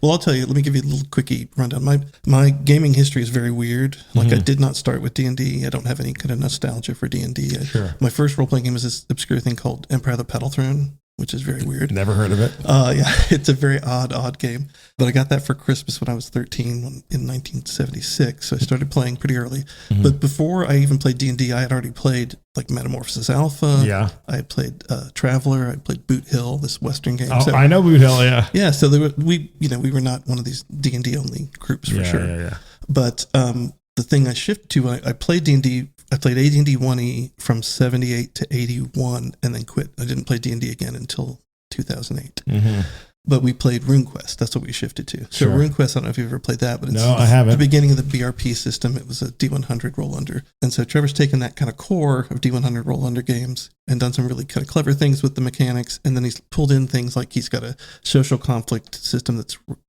Speaker 3: I'll tell you, let me give you a little quickie rundown. My gaming history is very weird. Like I did not start with D&D. I don't have any kind of nostalgia for D&D.
Speaker 2: Sure.
Speaker 3: My first role-playing game was this obscure thing called Empire of the Petal Throne, which is very weird.
Speaker 2: Never heard of it.
Speaker 3: Yeah, it's a very odd game. But I got that for Christmas when I was 13 in 1976. So I started playing pretty early. But before I even played D&D, I had already played like Metamorphosis Alpha.
Speaker 2: Yeah. I
Speaker 3: had played Traveler. I played Boot Hill, this Western game.
Speaker 2: Oh, so, I know Boot Hill, yeah.
Speaker 3: Yeah, so we were not one of these D&D only groups for sure.
Speaker 2: Yeah.
Speaker 3: But the thing I shifted to, I played D&D. I played AD&D 1E from 78 to 81 and then quit. I didn't play D&D again until 2008. But we played RuneQuest. That's what we shifted to. So
Speaker 2: sure.
Speaker 3: RuneQuest, I don't know if you've ever played that, but it's
Speaker 2: I haven't.
Speaker 3: The beginning of the BRP system. It was a D100 roll under. And so Trevor's taken that kind of core of D100 roll under games and done some really kind of clever things with the mechanics. And then he's pulled in things like he's got a social conflict system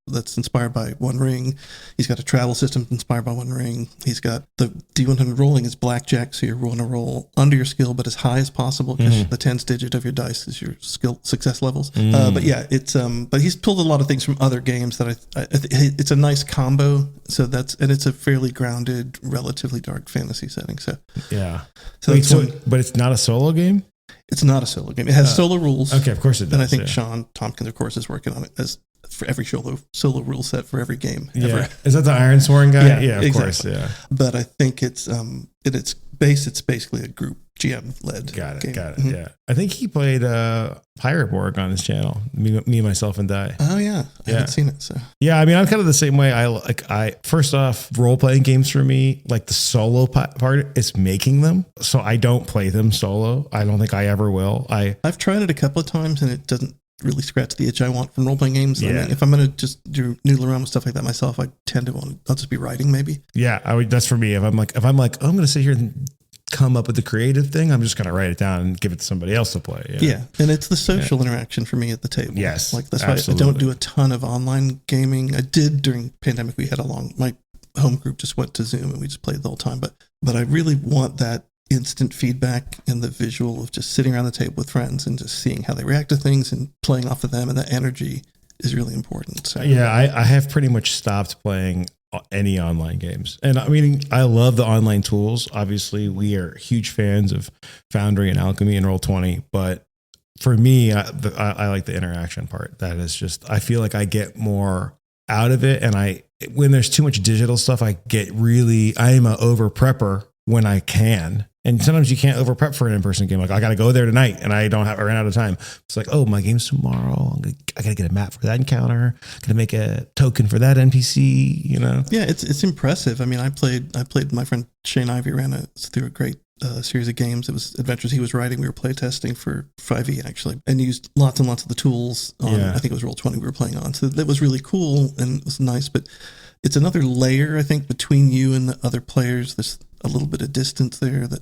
Speaker 3: that's inspired by One Ring. He's got a travel system inspired by One Ring. He's got the D100 rolling is blackjack, so you're rolling a roll under your skill, but as high as possible because the 10th digit of your dice is your skill success levels. But yeah, it's but he's pulled a lot of things from other games that it's a nice combo. So it's a fairly grounded, relatively dark fantasy setting. So
Speaker 2: yeah.
Speaker 3: So
Speaker 2: but it's not a solo game.
Speaker 3: It's not a solo game. It has solo rules.
Speaker 2: Okay, of course it does.
Speaker 3: And I think Sean Tompkins, of course, is working on it as for every solo rule set for every game.
Speaker 2: Yeah.
Speaker 3: Ever.
Speaker 2: Is that the Ironsworn guy?
Speaker 3: Yeah,
Speaker 2: of
Speaker 3: exactly.
Speaker 2: course. Yeah.
Speaker 3: But I think it's basically a group GM led.
Speaker 2: Got it.
Speaker 3: Mm-hmm.
Speaker 2: Yeah. I think he played Pirate Borg on his channel. Me, Myself, and Die.
Speaker 3: Oh yeah. I haven't seen it. So
Speaker 2: yeah, I mean, I'm kind of the same way. I first off, role playing games for me, like the solo part is making them. So I don't play them solo. I don't think I ever will.
Speaker 3: I've tried it a couple of times and it doesn't really scratch the itch I want from role playing games.
Speaker 2: Yeah.
Speaker 3: I mean, if I'm going to just noodle around with stuff like that myself, I tend to I'll just be writing maybe.
Speaker 2: Yeah, that's for me. If I'm like, I'm going to sit here and come up with the creative thing, I'm just going to write it down and give it to somebody else to play.
Speaker 3: Yeah. And it's the social interaction for me at the table.
Speaker 2: Yes.
Speaker 3: Like that's why I don't do a ton of online gaming. I did during pandemic. We had my home group just went to Zoom and we just played the whole time. But I really want that instant feedback and the visual of just sitting around the table with friends and just seeing how they react to things and playing off of them. And that energy is really important. So
Speaker 2: yeah, I have pretty much stopped playing any online games. And I mean, I love the online tools. Obviously, we are huge fans of Foundry and Alchemy and Roll20, but for me, I like the interaction part. That is just, I feel like I get more out of it. And when there's too much digital stuff, I am an over prepper when I can. And sometimes you can't over prep for an in-person game. Like I got to go there tonight and I ran out of time. It's like, oh, my game's tomorrow. I got to get a map for that encounter. Got to make a token for that NPC,
Speaker 3: Yeah, it's impressive. I mean, I played my friend Shane Ivey through a great series of games. It was adventures he was writing. We were play testing for 5e actually and used lots and lots of the tools on, I think it was Roll20 we were playing on. So that was really cool and it was nice, but it's another layer, I think, between you and the other players. There's a little bit of distance there that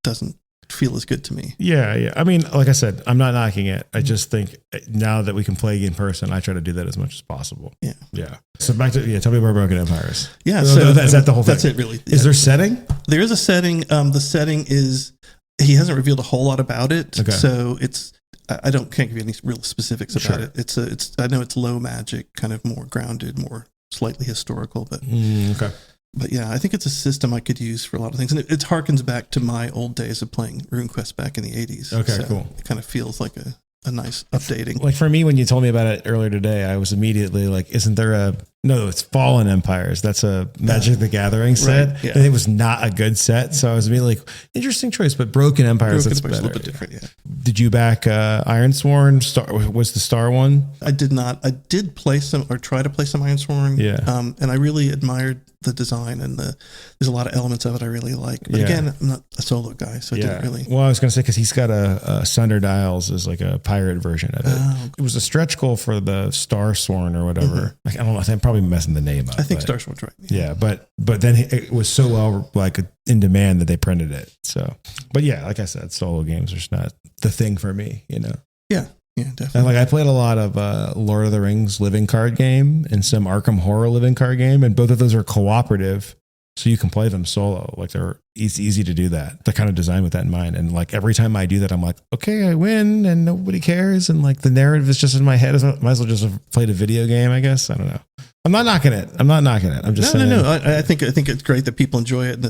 Speaker 3: doesn't feel as good to me.
Speaker 2: Yeah. I mean, like I said, I'm not knocking it. I just think now that we can play in person, I try to do that as much as possible. Yeah. So back to, tell me about Broken Empires.
Speaker 3: Yeah.
Speaker 2: So is that the whole thing?
Speaker 3: That's it really.
Speaker 2: Is there setting? There
Speaker 3: is a setting. The setting is, he hasn't revealed a whole lot about it.
Speaker 2: Okay.
Speaker 3: So can't give you any real specifics about it. I know it's low magic, kind of more grounded, more slightly historical, but
Speaker 2: okay.
Speaker 3: But yeah, I think it's a system I could use for a lot of things. And it harkens back to my old days of playing RuneQuest back in the 80s.
Speaker 2: Okay,
Speaker 3: so
Speaker 2: cool.
Speaker 3: It kind of feels like a nice updating.
Speaker 2: Like for me, when you told me about it earlier today, I was immediately like, isn't there it's Fallen Empires. That's a Magic the Gathering set.
Speaker 3: Right, yeah.
Speaker 2: And it was not a good set. So I was immediately like, interesting choice, but Broken Empires, that's better.
Speaker 3: A little bit different, yeah.
Speaker 2: Did you back Ironsworn? Was the Star one?
Speaker 3: I did not. I did play some or try to play some Ironsworn.
Speaker 2: Yeah.
Speaker 3: And I really admired the design and there's a lot of elements of it I really like. But again, I'm not a solo guy, so I didn't really.
Speaker 2: Well, I was going to say, because he's got a Sunder Dials as like a pirate version of it. It was a stretch goal for the Star Sworn or whatever. I don't know. I'm probably messing the name up.
Speaker 3: I think Star Sworn's right.
Speaker 2: Yeah, but then it was so well like in demand that they printed it. So, but yeah, like I said, solo games are just not the thing for me, you know?
Speaker 3: Yeah, definitely.
Speaker 2: And like I played a lot of Lord of the Rings living card game and some Arkham Horror living card game, and both of those are cooperative, so you can play them solo. Like it's easy to do that. They're kind of designed with that in mind. And like every time I do that, I'm like, okay, I win, and nobody cares, and like the narrative is just in my head. I might as well just have played a video game, I guess. I don't know. I'm not knocking it. I'm just saying.
Speaker 3: No. I think it's great that people enjoy it.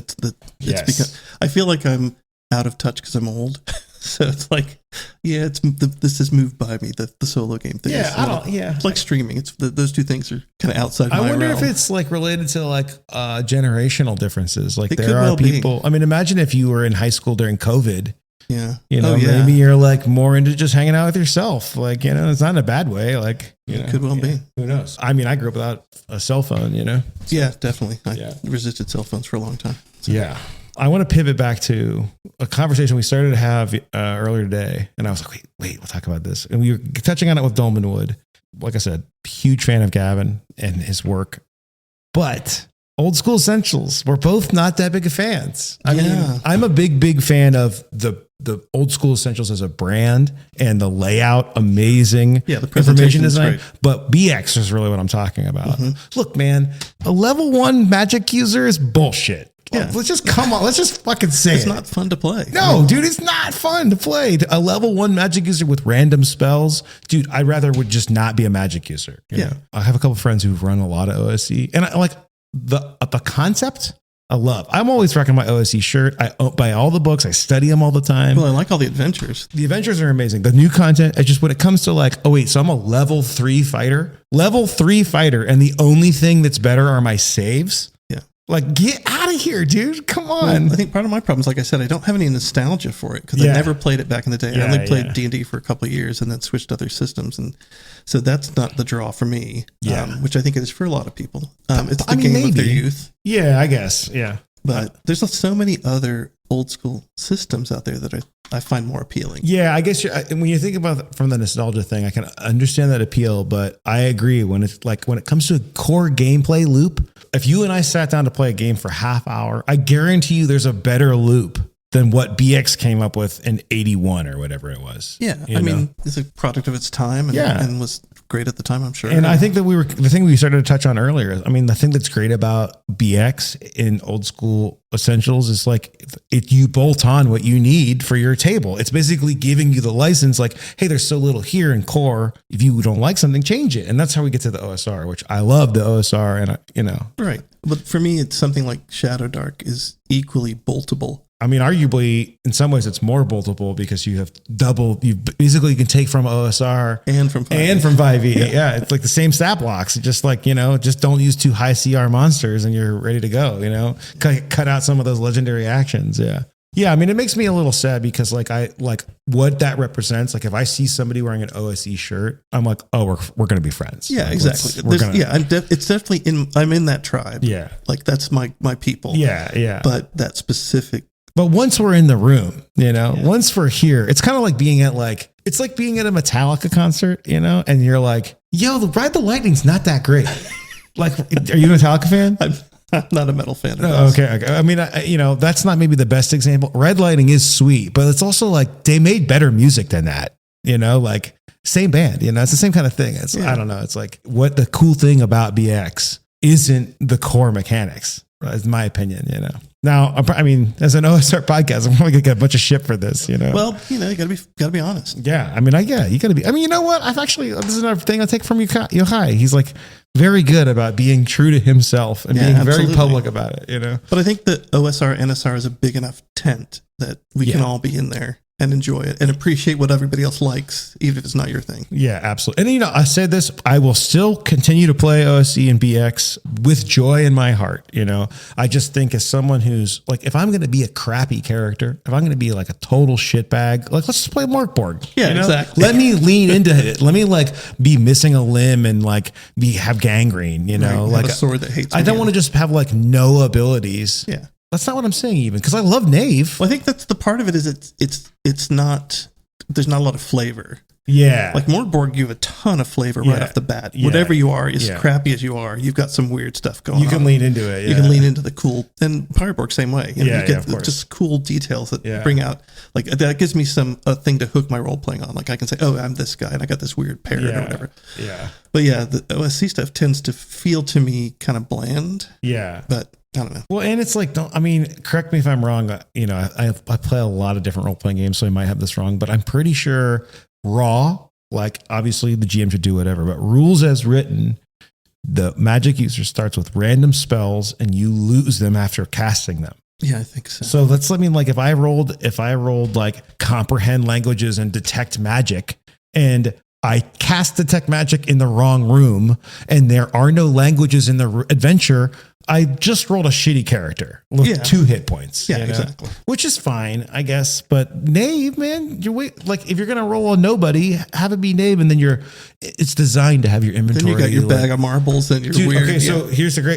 Speaker 3: Because I feel like I'm out of touch because I'm old. So it's like, this has moved by me, the solo game thing. It's like streaming. It's those two things are kind of outside my realm. I wonder
Speaker 2: if it's like related to like generational differences. Like there are people, I mean, imagine if you were in high school during COVID.
Speaker 3: Yeah.
Speaker 2: You know, maybe you're like more into just hanging out with yourself. Like, you know, it's not in a bad way. Like,
Speaker 3: it could well be.
Speaker 2: Who knows? I mean, I grew up without a cell phone, you know? So,
Speaker 3: yeah, definitely. I resisted cell phones for a long time. So.
Speaker 2: Yeah. I want to pivot back to a conversation we started to have earlier today. And I was like, wait, we'll talk about this. And we were touching on it with Dolman Wood. Like I said, huge fan of Gavin and his work. But Old School Essentials, we're both not that big of fans. I mean, I'm a big fan of the Old School Essentials as a brand and the layout, amazing.
Speaker 3: Yeah, the presentation
Speaker 2: design.
Speaker 3: Great.
Speaker 2: But BX is really what I'm talking about. Look, man, a level 1 magic user is bullshit.
Speaker 3: Yeah.
Speaker 2: Let's just let's just fucking say
Speaker 3: it's not fun to play.
Speaker 2: No, dude, it's not fun to play. A level 1 magic user with random spells, dude, I rather would just not be a magic user. You know? I have a couple of friends who've run a lot of OSE, and I like the concept. I love. I'm always rocking my OSE shirt. I buy all the books. I study them all the time.
Speaker 3: Well, I like all the adventures.
Speaker 2: The adventures are amazing. The new content, it's just when it comes to like, oh wait, so I'm a level 3 fighter, and the only thing that's better are my saves. Like, get out of here, dude. Come on.
Speaker 3: Well, I think part of my problem is, like I said, I don't have any nostalgia for it because I never played it back in the day. I only played D&D for a couple of years and then switched to other systems. And so that's not the draw for me, which I think it is for a lot of people. It's the game of their youth.
Speaker 2: Yeah, I guess. Yeah.
Speaker 3: But there's so many other old school systems out there that I find more appealing.
Speaker 2: Yeah, I guess when you think about from the nostalgia thing, I can understand that appeal, but I agree when it comes to a core gameplay loop, if you and I sat down to play a game for half hour, I guarantee you there's a better loop than what BX came up with in 81 or whatever it was.
Speaker 3: Yeah. I mean, it's a product of its time and was great at the time, I'm sure.
Speaker 2: And I think that the thing we started to touch on earlier, I mean, the thing that's great about BX in Old School Essentials is like you bolt on what you need for your table. It's basically giving you the license like, hey, there's so little here in core. If you don't like something, change it. And that's how we get to the OSR, which I love the OSR and,
Speaker 3: Right. But for me, it's something like Shadow Dark is equally boltable.
Speaker 2: I mean, arguably, in some ways, it's more boltable because you basically can take from OSR
Speaker 3: and from
Speaker 2: 5e. Yeah, it's like the same stat blocks. Just like, just don't use too high CR monsters and you're ready to go, cut out some of those legendary actions. Yeah. Yeah. I mean, it makes me a little sad because like what that represents. Like if I see somebody wearing an OSE shirt, I'm like, oh, we're going to be friends.
Speaker 3: Yeah,
Speaker 2: like,
Speaker 3: exactly. It's definitely I'm in that tribe.
Speaker 2: Yeah.
Speaker 3: Like that's my people.
Speaker 2: Yeah. Yeah.
Speaker 3: But that specific.
Speaker 2: But once we're in the room, once we're here, it's kind of like being at it's like being at a Metallica concert, and you're like, yo, the Ride the Lightning's not that great. Like, are you a Metallica fan?
Speaker 3: I'm not a metal fan.
Speaker 2: Oh, okay. I mean, that's not maybe the best example. Red Lightning is sweet, but it's also like they made better music than that, like same band, it's the same kind of thing. I don't know. It's like what the cool thing about BX isn't the core mechanics, right? Is my opinion, Now, I mean, as an OSR podcast, I'm probably gonna get a bunch of shit for this,
Speaker 3: Well, you gotta be honest.
Speaker 2: Yeah, I mean, you gotta be. I mean, you know what? This is another thing I take from Yochai. He's like very good about being true to himself and being very public about it,
Speaker 3: But I think that OSR NSR is a big enough tent that we can all be in there. and enjoy it and appreciate what everybody else likes, even if it's not your thing.
Speaker 2: Yeah, absolutely. And I said this, I will still continue to play OSE and BX with joy in my heart. I just think as someone who's like, if I'm going to be a crappy character, if I'm going to be like a total shitbag, like let's just play Morkborg.
Speaker 3: Yeah, exactly.
Speaker 2: Let me lean into it. Let me like be missing a limb and like have gangrene,
Speaker 3: Right.
Speaker 2: like
Speaker 3: a sword that hates.
Speaker 2: I don't want to just have like no abilities.
Speaker 3: Yeah.
Speaker 2: That's not what I'm saying even, because I love Knave.
Speaker 3: Well, I think that's the part of it is it's not, there's not a lot of flavor.
Speaker 2: Yeah.
Speaker 3: Like Morkborg, you have a ton of flavor right off the bat. Yeah. Whatever you are, as crappy as you are, you've got some weird stuff going on.
Speaker 2: You can lean into it. Yeah.
Speaker 3: You can lean into the cool, and Pyroborg same way. You get
Speaker 2: of course.
Speaker 3: Just cool details that bring out, like that gives me a thing to hook my role playing on. Like I can say, oh, I'm this guy and I got this weird parrot or whatever.
Speaker 2: Yeah.
Speaker 3: But yeah, the OSC stuff tends to feel to me kind of bland.
Speaker 2: Yeah.
Speaker 3: But I don't know.
Speaker 2: Well, and it's like, correct me if I'm wrong. I play a lot of different role playing games, so I might have this wrong, but I'm pretty sure Raw, like obviously the GM should do whatever, but rules as written, the magic user starts with random spells and you lose them after casting them.
Speaker 3: Yeah, I think so.
Speaker 2: So if I rolled like comprehend languages and detect magic, and I cast detect magic in the wrong room and there are no languages in the adventure, I just rolled a shitty character with 2 hit points.
Speaker 3: Yeah, exactly.
Speaker 2: Which is fine, I guess. But Knave, man, if you're gonna roll a nobody, have it be Knave, and then it's designed to have your inventory.
Speaker 3: Then you got your bag of marbles and your weird.
Speaker 2: Okay, so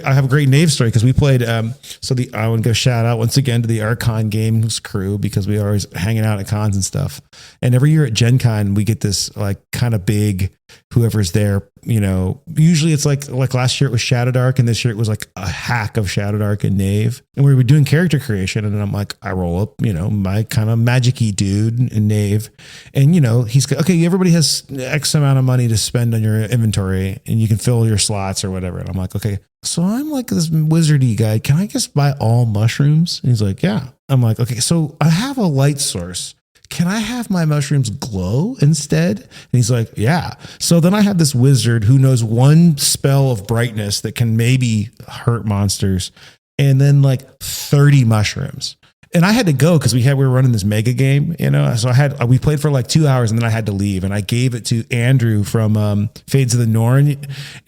Speaker 2: I have a great Knave story because we played. I want to go shout out once again to the Archon Games crew, because we are always hanging out at cons and stuff. And every year at Gen Con, we get this like kind of big, whoever's there, usually it's like last year it was Shadowdark, and this year it was like a hack of Shadowdark and Knave. And we were doing character creation, and I'm like, I roll up, my kind of magic-y dude in Knave. And, he's okay, everybody has X amount of money to spend on your inventory and you can fill your slots or whatever. And I'm like, okay, so I'm like this wizardy guy. Can I just buy all mushrooms? And he's like, yeah. I'm like, okay, so I have a light source. Can I have my mushrooms glow instead? And he's like, yeah. So then I have this wizard who knows one spell of brightness that can maybe hurt monsters, and then like 30 mushrooms. And I had to go because we were running this mega game, so we played for like 2 hours and then I had to leave, and I gave it to Andrew from Fades of the Norn,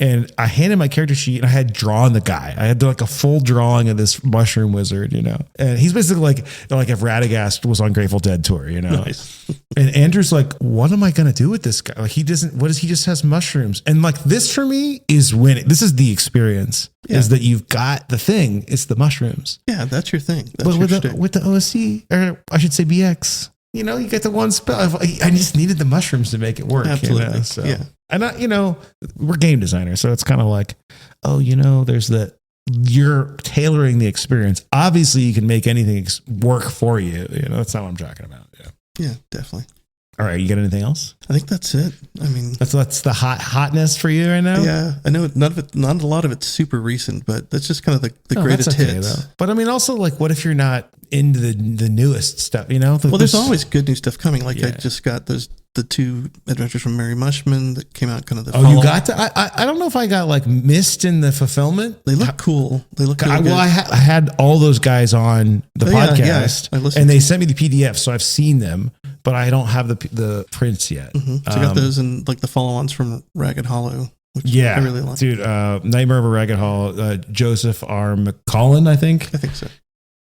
Speaker 2: and I handed my character sheet and I had drawn the guy. I had like a full drawing of this mushroom wizard, and he's basically like if Radagast was on Grateful Dead tour, Nice. And Andrew's like, what am I going to do with this guy? Like he just has mushrooms. And like this for me is winning. This is the experience. Yeah. Is that you've got the thing. It's the mushrooms.
Speaker 3: Yeah, that's your thing. That's
Speaker 2: but with the OSC, or I should say BX, you get the one spell. I just needed the mushrooms to make it work.
Speaker 3: Absolutely.
Speaker 2: So.
Speaker 3: Yeah.
Speaker 2: And we're game designers, so it's kind of like, there's you're tailoring the experience. Obviously, you can make anything work for you. That's not what I'm talking about. Yeah.
Speaker 3: Yeah, definitely.
Speaker 2: All right, you got anything else?
Speaker 3: I think that's it. I mean,
Speaker 2: that's the hotness for you right now.
Speaker 3: Yeah, I know not a lot of it's super recent, but that's just kind of the greatest hits.
Speaker 2: Though. But I mean, also like, what if you're not into the newest stuff?
Speaker 3: There's always good new stuff coming. Like I just got the 2 adventures from Mary Mushman that came out kind of the.
Speaker 2: Oh, you got to? I don't know if I got like missed in the fulfillment.
Speaker 3: They look cool. They look. Really
Speaker 2: I had all those guys on the podcast, and they sent me the PDF, so I've seen them. But I don't have the prints yet.
Speaker 3: Mm-hmm. So I got those and like the follow-ons from Ragged Hollow, which I really like.
Speaker 2: Dude, Nightmare of a Ragged Hollow, Joseph R. McCollin, I think.
Speaker 3: I think so.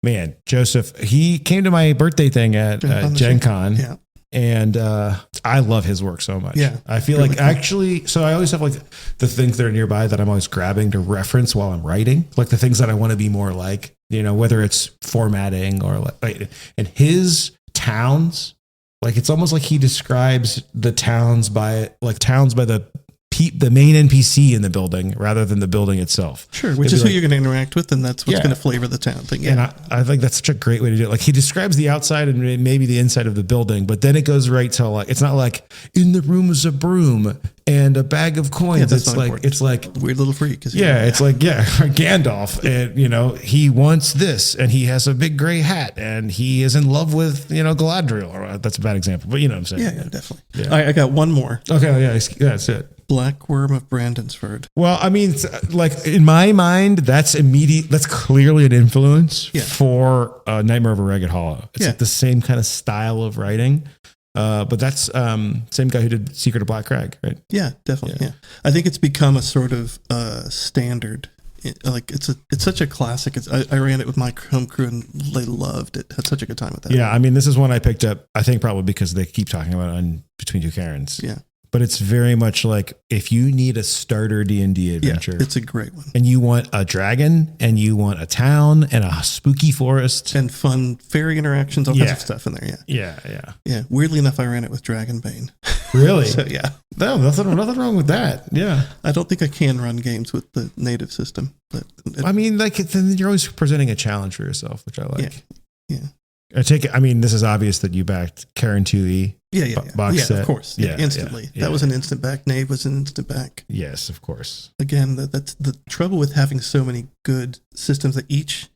Speaker 2: Man, Joseph, he came to my birthday thing at Gen Con.
Speaker 3: Yeah.
Speaker 2: And I love his work so much.
Speaker 3: Yeah.
Speaker 2: I feel like actually, so I always have like the things that are nearby that I'm always grabbing to reference while I'm writing, like the things that I want to be more like, whether it's formatting or like, and his towns. Like it's almost like he describes the towns by the main NPC in the building rather than the building itself.
Speaker 3: Sure, which is who you're going to interact with, and that's what's going to flavor the town thing. Yeah.
Speaker 2: And I think that's such a great way to do it. Like he describes the outside and maybe the inside of the building, but then it goes right to like, it's not like in the room is a broom and a bag of coins.
Speaker 3: Yeah,
Speaker 2: it's like
Speaker 3: weird little freak.
Speaker 2: It's like Gandalf, and he wants this, and he has a big gray hat, and he is in love with Galadriel. Or that's a bad example, but you know what I'm saying.
Speaker 3: Yeah, definitely. Yeah. I got one more.
Speaker 2: Okay, yeah, that's it.
Speaker 3: Black Worm of Brandonsford.
Speaker 2: Well, I mean, like in my mind, that's immediate. That's clearly an influence for Nightmare of a Ragged Hollow. It's like the same kind of style of writing. But that's same guy who did Secret of Black Crag, right? Yeah,
Speaker 3: definitely. Yeah. I think it's become a sort of standard. Like it's such a classic. I ran it with my home crew and they loved it. Had such a good time with that.
Speaker 2: Yeah, I mean, this is one I picked up. I think probably because they keep talking about it on Between Two Karens.
Speaker 3: Yeah.
Speaker 2: But it's very much like if you need a starter D&D adventure.
Speaker 3: It's a great one.
Speaker 2: And you want a dragon and you want a town and a spooky forest.
Speaker 3: And fun fairy interactions, all kinds of stuff in there, Yeah, weirdly enough, I ran it with Dragonbane.
Speaker 2: Really?
Speaker 3: So, yeah.
Speaker 2: No, nothing wrong with that. Yeah.
Speaker 3: I don't think I can run games with the native system. But
Speaker 2: I mean, like, then you're always presenting a challenge for yourself, which I like.
Speaker 3: Yeah.
Speaker 2: I take it. I mean, this is obvious that you backed Karen 2E.
Speaker 3: Box set. Of course. Yeah, instantly. That was an instant back. Knave was an instant back.
Speaker 2: Yes, of course.
Speaker 3: Again, that's the trouble with having so many good systems that each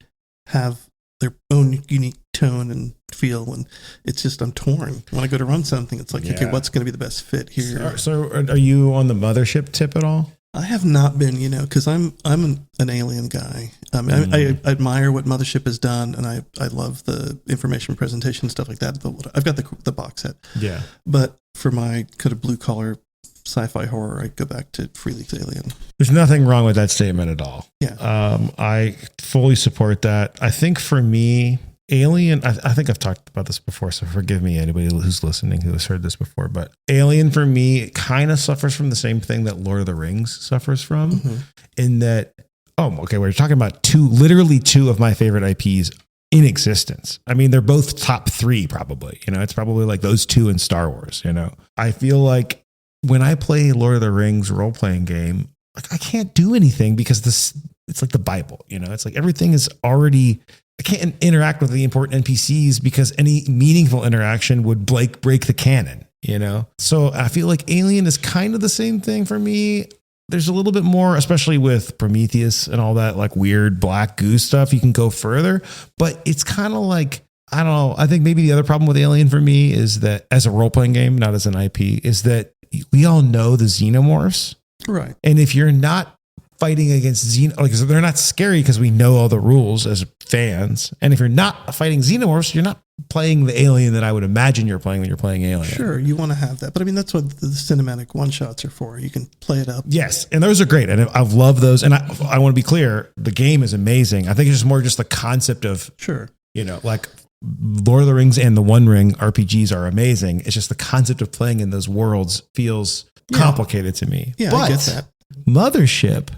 Speaker 3: have their own unique tone and feel. And it's just, I'm torn. When I go to run something, it's like, okay, what's going to be be the best fit here?
Speaker 2: So are you on the Mothership tip at all?
Speaker 3: I have not been, because I'm an Alien guy. I mean, I admire what Mothership has done, and I love the information presentation and stuff like that. I've got the box set.
Speaker 2: Yeah.
Speaker 3: But for my kind of blue collar sci-fi horror, I go back to Free League's Alien.
Speaker 2: There's nothing wrong with that statement at all.
Speaker 3: Yeah.
Speaker 2: I fully support that. I think for me, Alien, I think I've talked about this before, so forgive me, anybody who's listening who has heard this before, but Alien for me kind of suffers from the same thing that Lord of the Rings suffers from, in that, we're talking about literally two of my favorite IPs in existence. I mean, they're both top three probably, it's probably like those two in Star Wars, I feel like when I play Lord of the Rings role-playing game, like I can't do anything because it's like the Bible, it's like everything is already... I can't interact with the important NPCs because any meaningful interaction would break the canon, So I feel like Alien is kind of the same thing for me. There's a little bit more, especially with Prometheus and all that like weird black goo stuff. You can go further, but it's kind of like, I don't know. I think maybe the other problem with Alien for me is that as a role-playing game, not as an IP, is that we all know the xenomorphs.
Speaker 3: Right.
Speaker 2: And if you're not fighting against they're not scary because we know all the rules as fans. And if you're not fighting xenomorphs, you're not playing the Alien that I would imagine you're playing when you're playing Alien.
Speaker 3: Sure, you want to have that. But I mean, that's what the cinematic one-shots are for. You can play it up.
Speaker 2: Yes, and those are great. And I love those. And I want to be clear, the game is amazing. I think it's just more just the concept of, like Lord of the Rings and the One Ring RPGs are amazing. It's just the concept of playing in those worlds feels complicated to me.
Speaker 3: Yeah, but I get that.
Speaker 2: Mothership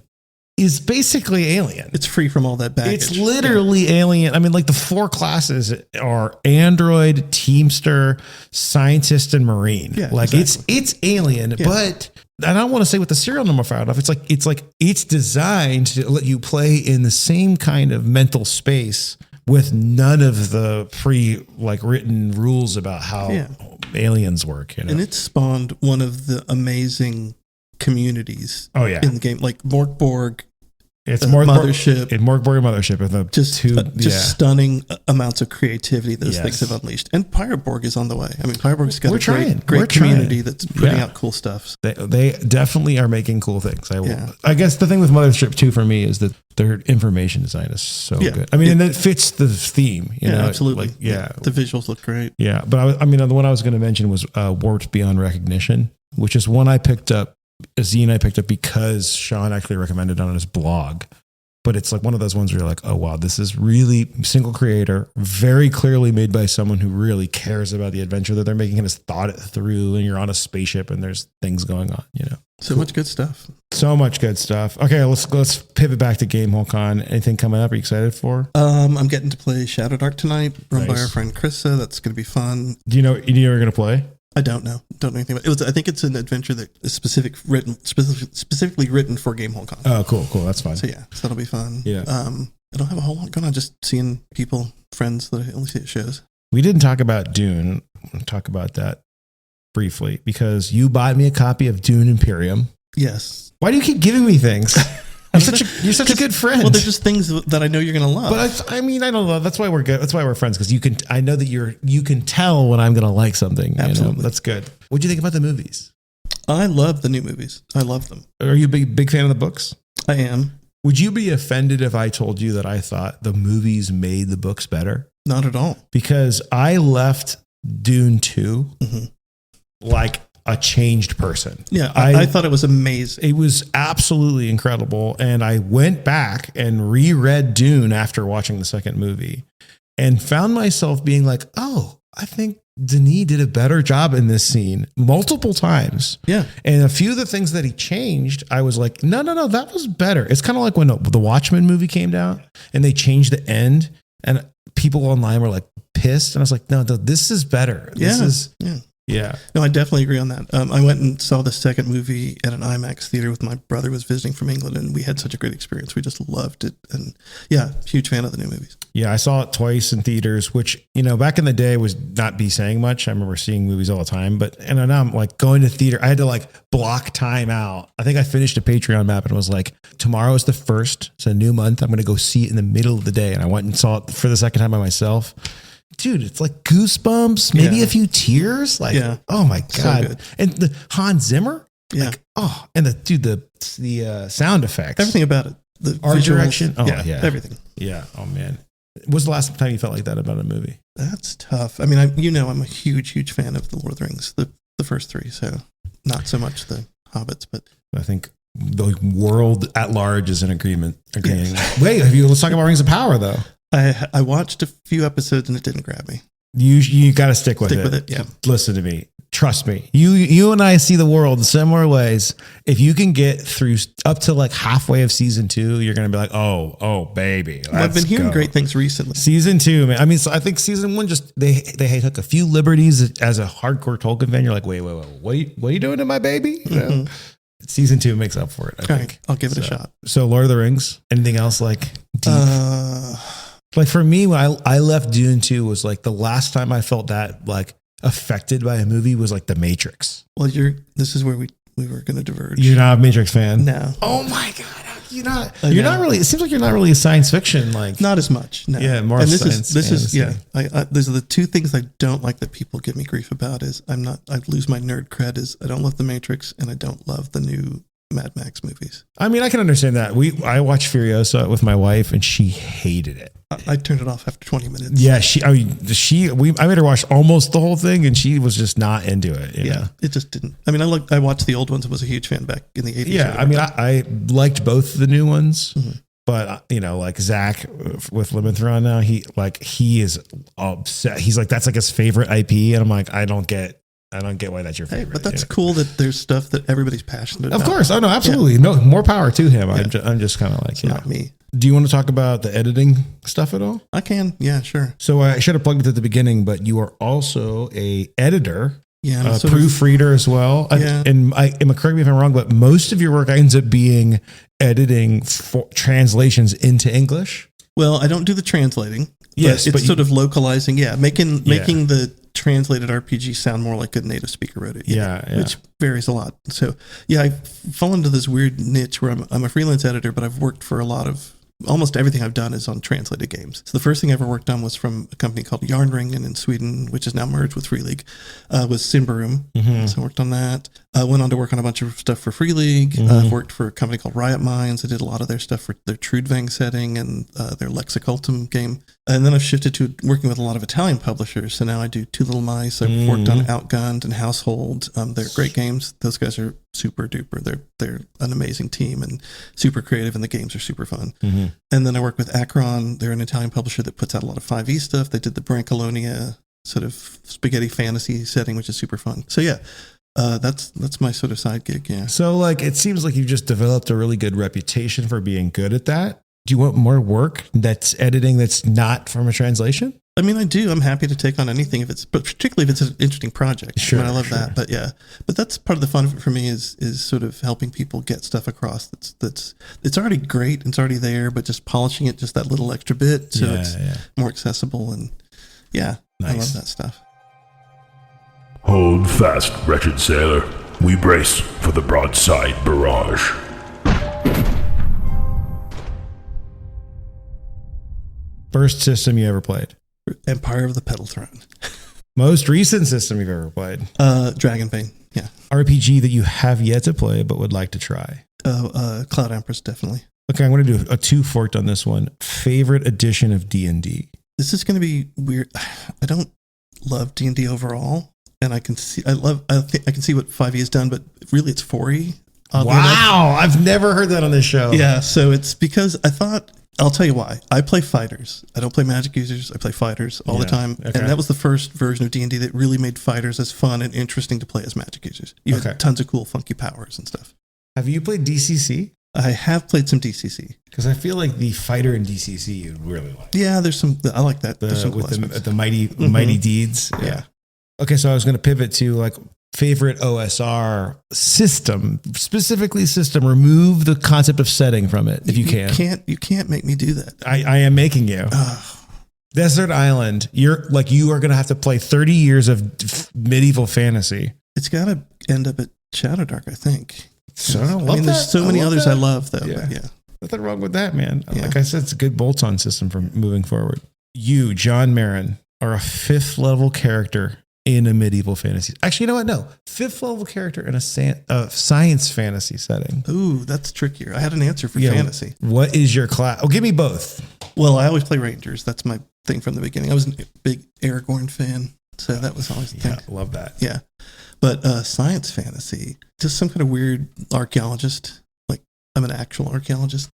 Speaker 2: is basically Alien.
Speaker 3: It's free from all that baggage.
Speaker 2: It's literally Alien. I mean, like the four classes are android, teamster, scientist, and marine.
Speaker 3: Yeah,
Speaker 2: like it's Alien, but I don't want to say with the serial number fired off. It's like it's designed to let you play in the same kind of mental space with none of the written rules about how aliens work.
Speaker 3: And it spawned one of the amazing communities
Speaker 2: in
Speaker 3: the game, like Morkborg.
Speaker 2: It's
Speaker 3: Mothership.
Speaker 2: Morkborg and Mothership are the
Speaker 3: just stunning amounts of creativity those things have unleashed. And Pyroborg is on the way. I mean, Pyroborg's got a great community that's putting out cool stuff.
Speaker 2: They definitely are making cool things. I guess the thing with Mothership too for me is that their information design is so good. I mean, and it fits the theme.
Speaker 3: Absolutely. The visuals look great.
Speaker 2: Yeah, but the one I was going to mention was Warped Beyond Recognition, which is one I picked up. A zine I picked up because Sean actually recommended it on his blog, but it's like one of those ones where you're like, oh wow, this is really single creator, very clearly made by someone who really cares about the adventure that they're making and has thought it through, and you're on a spaceship and there's things going on,
Speaker 3: So much good stuff.
Speaker 2: So much good stuff. Okay, let's pivot back to GameholeCon. Anything coming up? Are you excited for?
Speaker 3: I'm getting to play Shadow Dark tonight, run by our friend Krista. That's going to be fun.
Speaker 2: Do you know you're going to play?
Speaker 3: I don't know. Don't know anything about it. I think it's an adventure that is specifically written for GameholeCon.
Speaker 2: Oh, cool. That's fine.
Speaker 3: So that'll be fun.
Speaker 2: Yeah.
Speaker 3: I don't have a whole lot going on. Just seeing friends that I only see at shows.
Speaker 2: We didn't talk about Dune. We'll talk about that briefly because you bought me a copy of Dune Imperium.
Speaker 3: Yes.
Speaker 2: Why do you keep giving me things? You're such a good friend.
Speaker 3: Well, they're just things that I know you're going to love.
Speaker 2: But I don't know. That's why we're good. That's why we're friends. Because I know that you can tell when I'm going to like something.
Speaker 3: Absolutely.
Speaker 2: That's good. What'd you think about the movies?
Speaker 3: I love the new movies. I love them.
Speaker 2: Are you a big fan of the books?
Speaker 3: I am.
Speaker 2: Would you be offended if I told you that I thought the movies made the books better?
Speaker 3: Not at all.
Speaker 2: Because I left Dune 2 like a changed person.
Speaker 3: Yeah, I thought it was amazing.
Speaker 2: It was absolutely incredible. And I went back and reread Dune after watching the second movie and found myself being like, oh, I think Denis did a better job in this scene multiple times.
Speaker 3: Yeah.
Speaker 2: And a few of the things that he changed, I was like, no, that was better. It's kind of like when the Watchmen movie came down and they changed the end and people online were like pissed. And I was like, no, this is better. This is. Yeah.
Speaker 3: No, I definitely agree on that. I went and saw the second movie at an IMAX theater with my brother was visiting from England, and we had such a great experience. We just loved it. And yeah, huge fan of the new movies.
Speaker 2: Yeah, I saw it twice in theaters, which, back in the day was not be saying much. I remember seeing movies all the time, and now I'm like going to theater. I had to like block time out. I think I finished a Patreon map and was like, tomorrow is the 1st. It's a new month. I'm going to go see it in the middle of the day. And I went and saw it for the second time by myself. Dude, it's like goosebumps, maybe a few tears. Like, oh my God. So and the Hans Zimmer.
Speaker 3: Yeah.
Speaker 2: Like, and the sound effects.
Speaker 3: Everything about it. The
Speaker 2: art
Speaker 3: visuals,
Speaker 2: direction. Oh yeah.
Speaker 3: Everything.
Speaker 2: Yeah. Oh man. When was the last time you felt like that about a movie?
Speaker 3: That's tough. I mean, I'm a huge fan of the Lord of the Rings, the first 3. So not so much the Hobbits, but
Speaker 2: I think the world at large is in agreement. Yes. Wait, let's talk about Rings of Power though.
Speaker 3: I watched a few episodes and it didn't grab me.
Speaker 2: You got to stick with it.
Speaker 3: Yeah.
Speaker 2: Listen to me. Trust me. You and I see the world in similar ways. If you can get through up to like halfway of season 2, you're going to be like, oh, baby.
Speaker 3: I've been hearing great things recently.
Speaker 2: Season 2, man. I mean, so I think season 1 just they took a few liberties as a hardcore Tolkien fan. You're like, wait, what are you doing to my baby? Season 2 makes up for it. I think.
Speaker 3: Right, I'll give it a shot.
Speaker 2: So Lord of the Rings. Anything else like deep? Like for me, when I left Dune 2 was like the last time I felt that like affected by a movie was like The Matrix.
Speaker 3: Well, this is where we were going to diverge.
Speaker 2: You're not a Matrix fan?
Speaker 3: No.
Speaker 2: Oh my God. You're not really, it seems like you're not really a science fiction. Like
Speaker 3: not as much. No.
Speaker 2: Yeah. More
Speaker 3: and
Speaker 2: science.
Speaker 3: This is those are the 2 things I don't like that people give me grief about is I lose my nerd cred is I don't love The Matrix and I don't love the new Mad Max movies.
Speaker 2: I mean, I can understand that. I watched Furiosa with my wife and she hated it.
Speaker 3: I turned it off after 20 minutes.
Speaker 2: Yeah, I made her watch almost the whole thing and she was just not into it.
Speaker 3: It just didn't. I mean, I watched the old ones and was a huge fan back in the 80s.
Speaker 2: Yeah, I mean, I liked both the new ones, but like Zach with Limithron now, he is upset. He's like, that's like his favorite IP. And I'm like, I don't get why that's your favorite.
Speaker 3: Hey, but that's cool that there's stuff that everybody's passionate about.
Speaker 2: Of course. Oh no, absolutely. Yeah. No, more power to him. Yeah. I'm just kind of like,
Speaker 3: not me.
Speaker 2: Do you want to talk about the editing stuff at all?
Speaker 3: I can. Yeah, sure.
Speaker 2: So I should have plugged it at the beginning, but you are also a editor,
Speaker 3: a
Speaker 2: proofreader as well.
Speaker 3: Yeah.
Speaker 2: Correct me if I'm wrong, but most of your work ends up being editing for translations into English.
Speaker 3: Well, I don't do the translating.
Speaker 2: Yes,
Speaker 3: but it's sort of localizing. Yeah, making the translated RPG sound more like a native speaker wrote it. Which varies a lot. So I fall into this weird niche where I'm a freelance editor, but I've worked for almost everything I've done is on translated games. So the first thing I ever worked on was from a company called Yarnringen in Sweden, which is now merged with Free League, was Symbaroum. So I worked on that. I went on to work on a bunch of stuff for Free League. I've worked for a company called Riot Minds. I did a lot of their stuff for their Trudvang setting and their Lexicultum game. And then I've shifted to working with a lot of Italian publishers. So now I do Two Little Mice. I've worked on Outgunned and Household. They're great games. Those guys are super duper. They're an amazing team and super creative, and the games are super fun. And then I work with Akron. They're an Italian publisher that puts out a lot of 5e stuff. They did the Brancalonia sort of spaghetti fantasy setting, which is super fun. So that's my sort of side gig. Yeah.
Speaker 2: So like, it seems like you've just developed a really good reputation for being good at that. Do you want more work that's editing that's not from a translation?
Speaker 3: I mean, I do. I'm happy to take on anything but particularly if it's an interesting project.
Speaker 2: Sure.
Speaker 3: I mean, I love that. But that's part of the fun of it for me is sort of helping people get stuff across that's it's already great and it's already there, but just polishing it just that little extra bit so it's more accessible and nice. I love that stuff.
Speaker 1: Hold fast, wretched sailor. We brace for the Broadside Barrage.
Speaker 2: First system you ever played?
Speaker 3: Empire of the Pedal Throne.
Speaker 2: Most recent system you've ever played?
Speaker 3: Dragonbane. Yeah.
Speaker 2: RPG that you have yet to play but would like to try.
Speaker 3: Oh, Cloud Empress, definitely.
Speaker 2: Okay, I'm going to do a two-forked on this one. Favorite edition of D&D?
Speaker 3: This is going to be weird. I don't love D&D overall, and I can see I can see what 5e has done, but really it's 4e.
Speaker 2: Wow, I've never heard that on this show.
Speaker 3: Yeah, so it's because I'll tell you why. I play fighters. I don't play magic users. I play fighters all the time. Okay. And that was the first version of D&D that really made fighters as fun and interesting to play as magic users. You had tons of cool, funky powers and stuff.
Speaker 2: Have you played DCC?
Speaker 3: I have played some DCC.
Speaker 2: Because I feel like the fighter in DCC you'd really like.
Speaker 3: Yeah, there's some, I like that. There's some
Speaker 2: with the mighty deeds.
Speaker 3: Yeah.
Speaker 2: Okay, so I was going to pivot to like favorite OSR system, specifically system. Remove the concept of setting from it if you can.
Speaker 3: You can't make me do that.
Speaker 2: I am making you. Desert Island. You are going to have to play 30 years of medieval fantasy.
Speaker 3: It's got to end up at Shadowdark, I think.
Speaker 2: So I mean,
Speaker 3: there's so many others I love though.
Speaker 2: Yeah.
Speaker 3: But yeah.
Speaker 2: Nothing wrong with that, man. Yeah. Like I said, it's a good bolt-on system for moving forward. You, John Marron, are a 5th level character in a medieval fantasy. Actually, you know what? No. 5th level character in a science fantasy setting.
Speaker 3: Ooh, that's trickier. I had an answer for fantasy.
Speaker 2: What is your class? Oh, give me both.
Speaker 3: Well, I always play Rangers. That's my thing from the beginning. I was a big Aragorn fan, so that was always the thing.
Speaker 2: Yeah, love that.
Speaker 3: Yeah. But science fantasy, just some kind of weird archaeologist. Like I'm an actual archaeologist.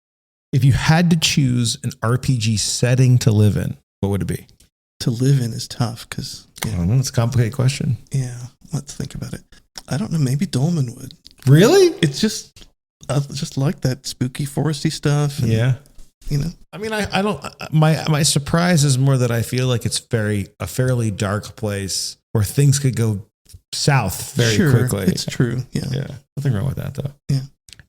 Speaker 2: If you had to choose an RPG setting to live in, what would it be?
Speaker 3: To live in is tough because
Speaker 2: I don't know. It's a complicated question.
Speaker 3: Yeah, let's think about it. I don't know. Maybe Dolmen would.
Speaker 2: Really?
Speaker 3: It's just I just like that spooky foresty stuff. And,
Speaker 2: yeah.
Speaker 3: You know.
Speaker 2: I mean, I don't. My surprise is more that I feel like it's a fairly dark place where things could go south very quickly.
Speaker 3: It's true. Yeah.
Speaker 2: Yeah. Nothing wrong with that though.
Speaker 3: Yeah.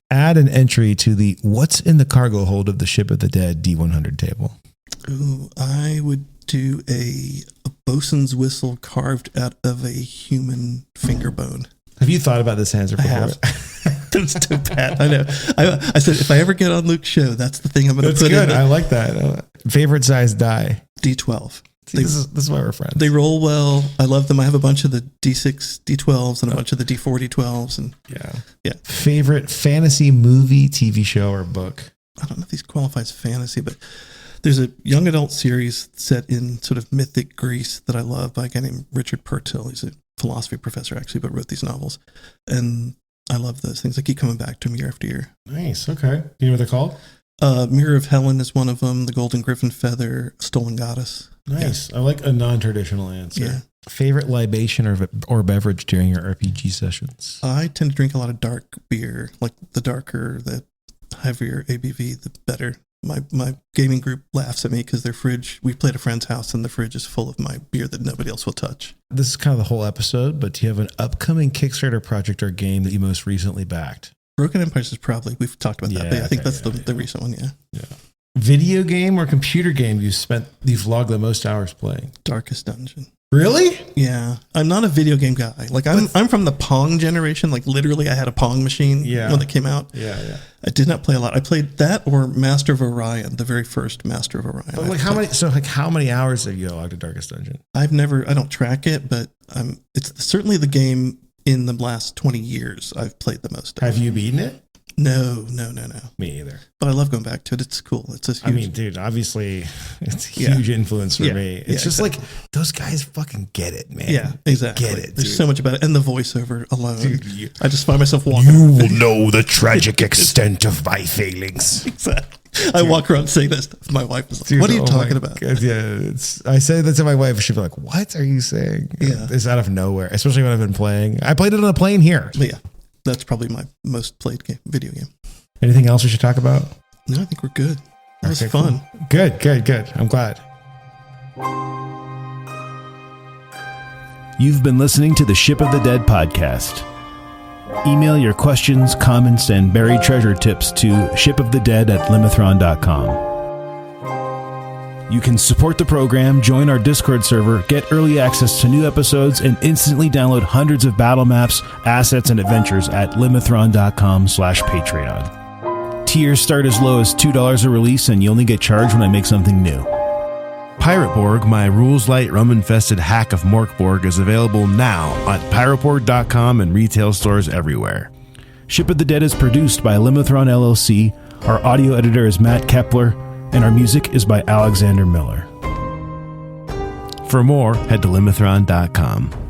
Speaker 2: Add an entry to the what's in the cargo hold of the Ship of the Dead D100 table.
Speaker 3: Ooh, I would do a bosun's whistle carved out of a human finger bone.
Speaker 2: Have you thought about this answer before?
Speaker 3: I have. That's too bad. I know. I said if I ever get on Luke's show, that's the thing I'm going to put in. That's good.
Speaker 2: I like that. Favorite size die?
Speaker 3: D12.
Speaker 2: This is why we're friends.
Speaker 3: They roll well. I love them. I have a bunch of the D6 D12s and a bunch of the D4 D12s. And yeah.
Speaker 2: Favorite fantasy movie, TV show, or book?
Speaker 3: I don't know if these qualify as fantasy, but there's a young adult series set in sort of mythic Greece that I love by a guy named Richard Purtill. He's a philosophy professor actually, but wrote these novels. And I love those things. I keep coming back to them year after year.
Speaker 2: Nice. Okay. Do you know what they're called?
Speaker 3: Mirror of Helen is one of them. The Golden Griffin Feather, Stolen Goddess.
Speaker 2: Nice. Yeah. I like a non-traditional answer.
Speaker 3: Yeah.
Speaker 2: Favorite libation or beverage during your RPG sessions?
Speaker 3: I tend to drink a lot of dark beer. Like the darker, the heavier ABV, the better. My gaming group laughs at me because their fridge, we played at a friend's house and the fridge is full of my beer that nobody else will touch.
Speaker 2: This is kind of the whole episode, but do you have an upcoming Kickstarter project or game that you most recently backed?
Speaker 3: Broken Empires is probably, we've talked about that, but I think that's the recent one, yeah.
Speaker 2: Video game or computer game you've logged the most hours playing?
Speaker 3: Darkest Dungeon.
Speaker 2: Really?
Speaker 3: Yeah. I'm not a video game guy. Like I'm from the Pong generation. Like literally I had a Pong machine when it came out.
Speaker 2: Yeah.
Speaker 3: I did not play a lot. I played that or Master of Orion, the very first Master of Orion.
Speaker 2: But how many hours have you logged to Darkest Dungeon?
Speaker 3: I don't track it, but it's certainly the game in the last 20 years I've played the most.
Speaker 2: Have you beaten it?
Speaker 3: No.
Speaker 2: Me either.
Speaker 3: But I love going back to it. It's cool. It's just huge.
Speaker 2: I mean, dude, obviously it's a huge influence for me. It's just like those guys fucking get it, man.
Speaker 3: Yeah, exactly.
Speaker 2: Get it.
Speaker 3: There's so much about it. And the voiceover alone. Dude, I just find myself walking.
Speaker 1: You will know the tragic extent of my failings.
Speaker 3: Exactly. I walk around saying that stuff. My wife is like, what are you talking about?
Speaker 2: God, yeah, I say that to my wife. She'll be like, what are you saying?
Speaker 3: Yeah.
Speaker 2: It's out of nowhere, especially when I've been playing. I played it on a plane here.
Speaker 3: But yeah. That's probably my most played video game.
Speaker 2: Anything else we should talk about?
Speaker 3: No, I think we're good. That was fun.
Speaker 2: Cool. Good. I'm glad.
Speaker 4: You've been listening to the Ship of the Dead podcast. Email your questions, comments, and buried treasure tips to shipofthedead@limithron.com. You can support the program, join our Discord server, get early access to new episodes, and instantly download hundreds of battle maps, assets, and adventures at limithron.com/Patreon. Tiers start as low as $2 a release, and you only get charged when I make something new. Pirate Borg, my rules light rum-infested hack of Morkborg, is available now at pirateborg.com and retail stores everywhere. Ship of the Dead is produced by Limithron LLC. Our audio editor is Matt Kepler, and our music is by Alexander Miller. For more, head to limithron.com.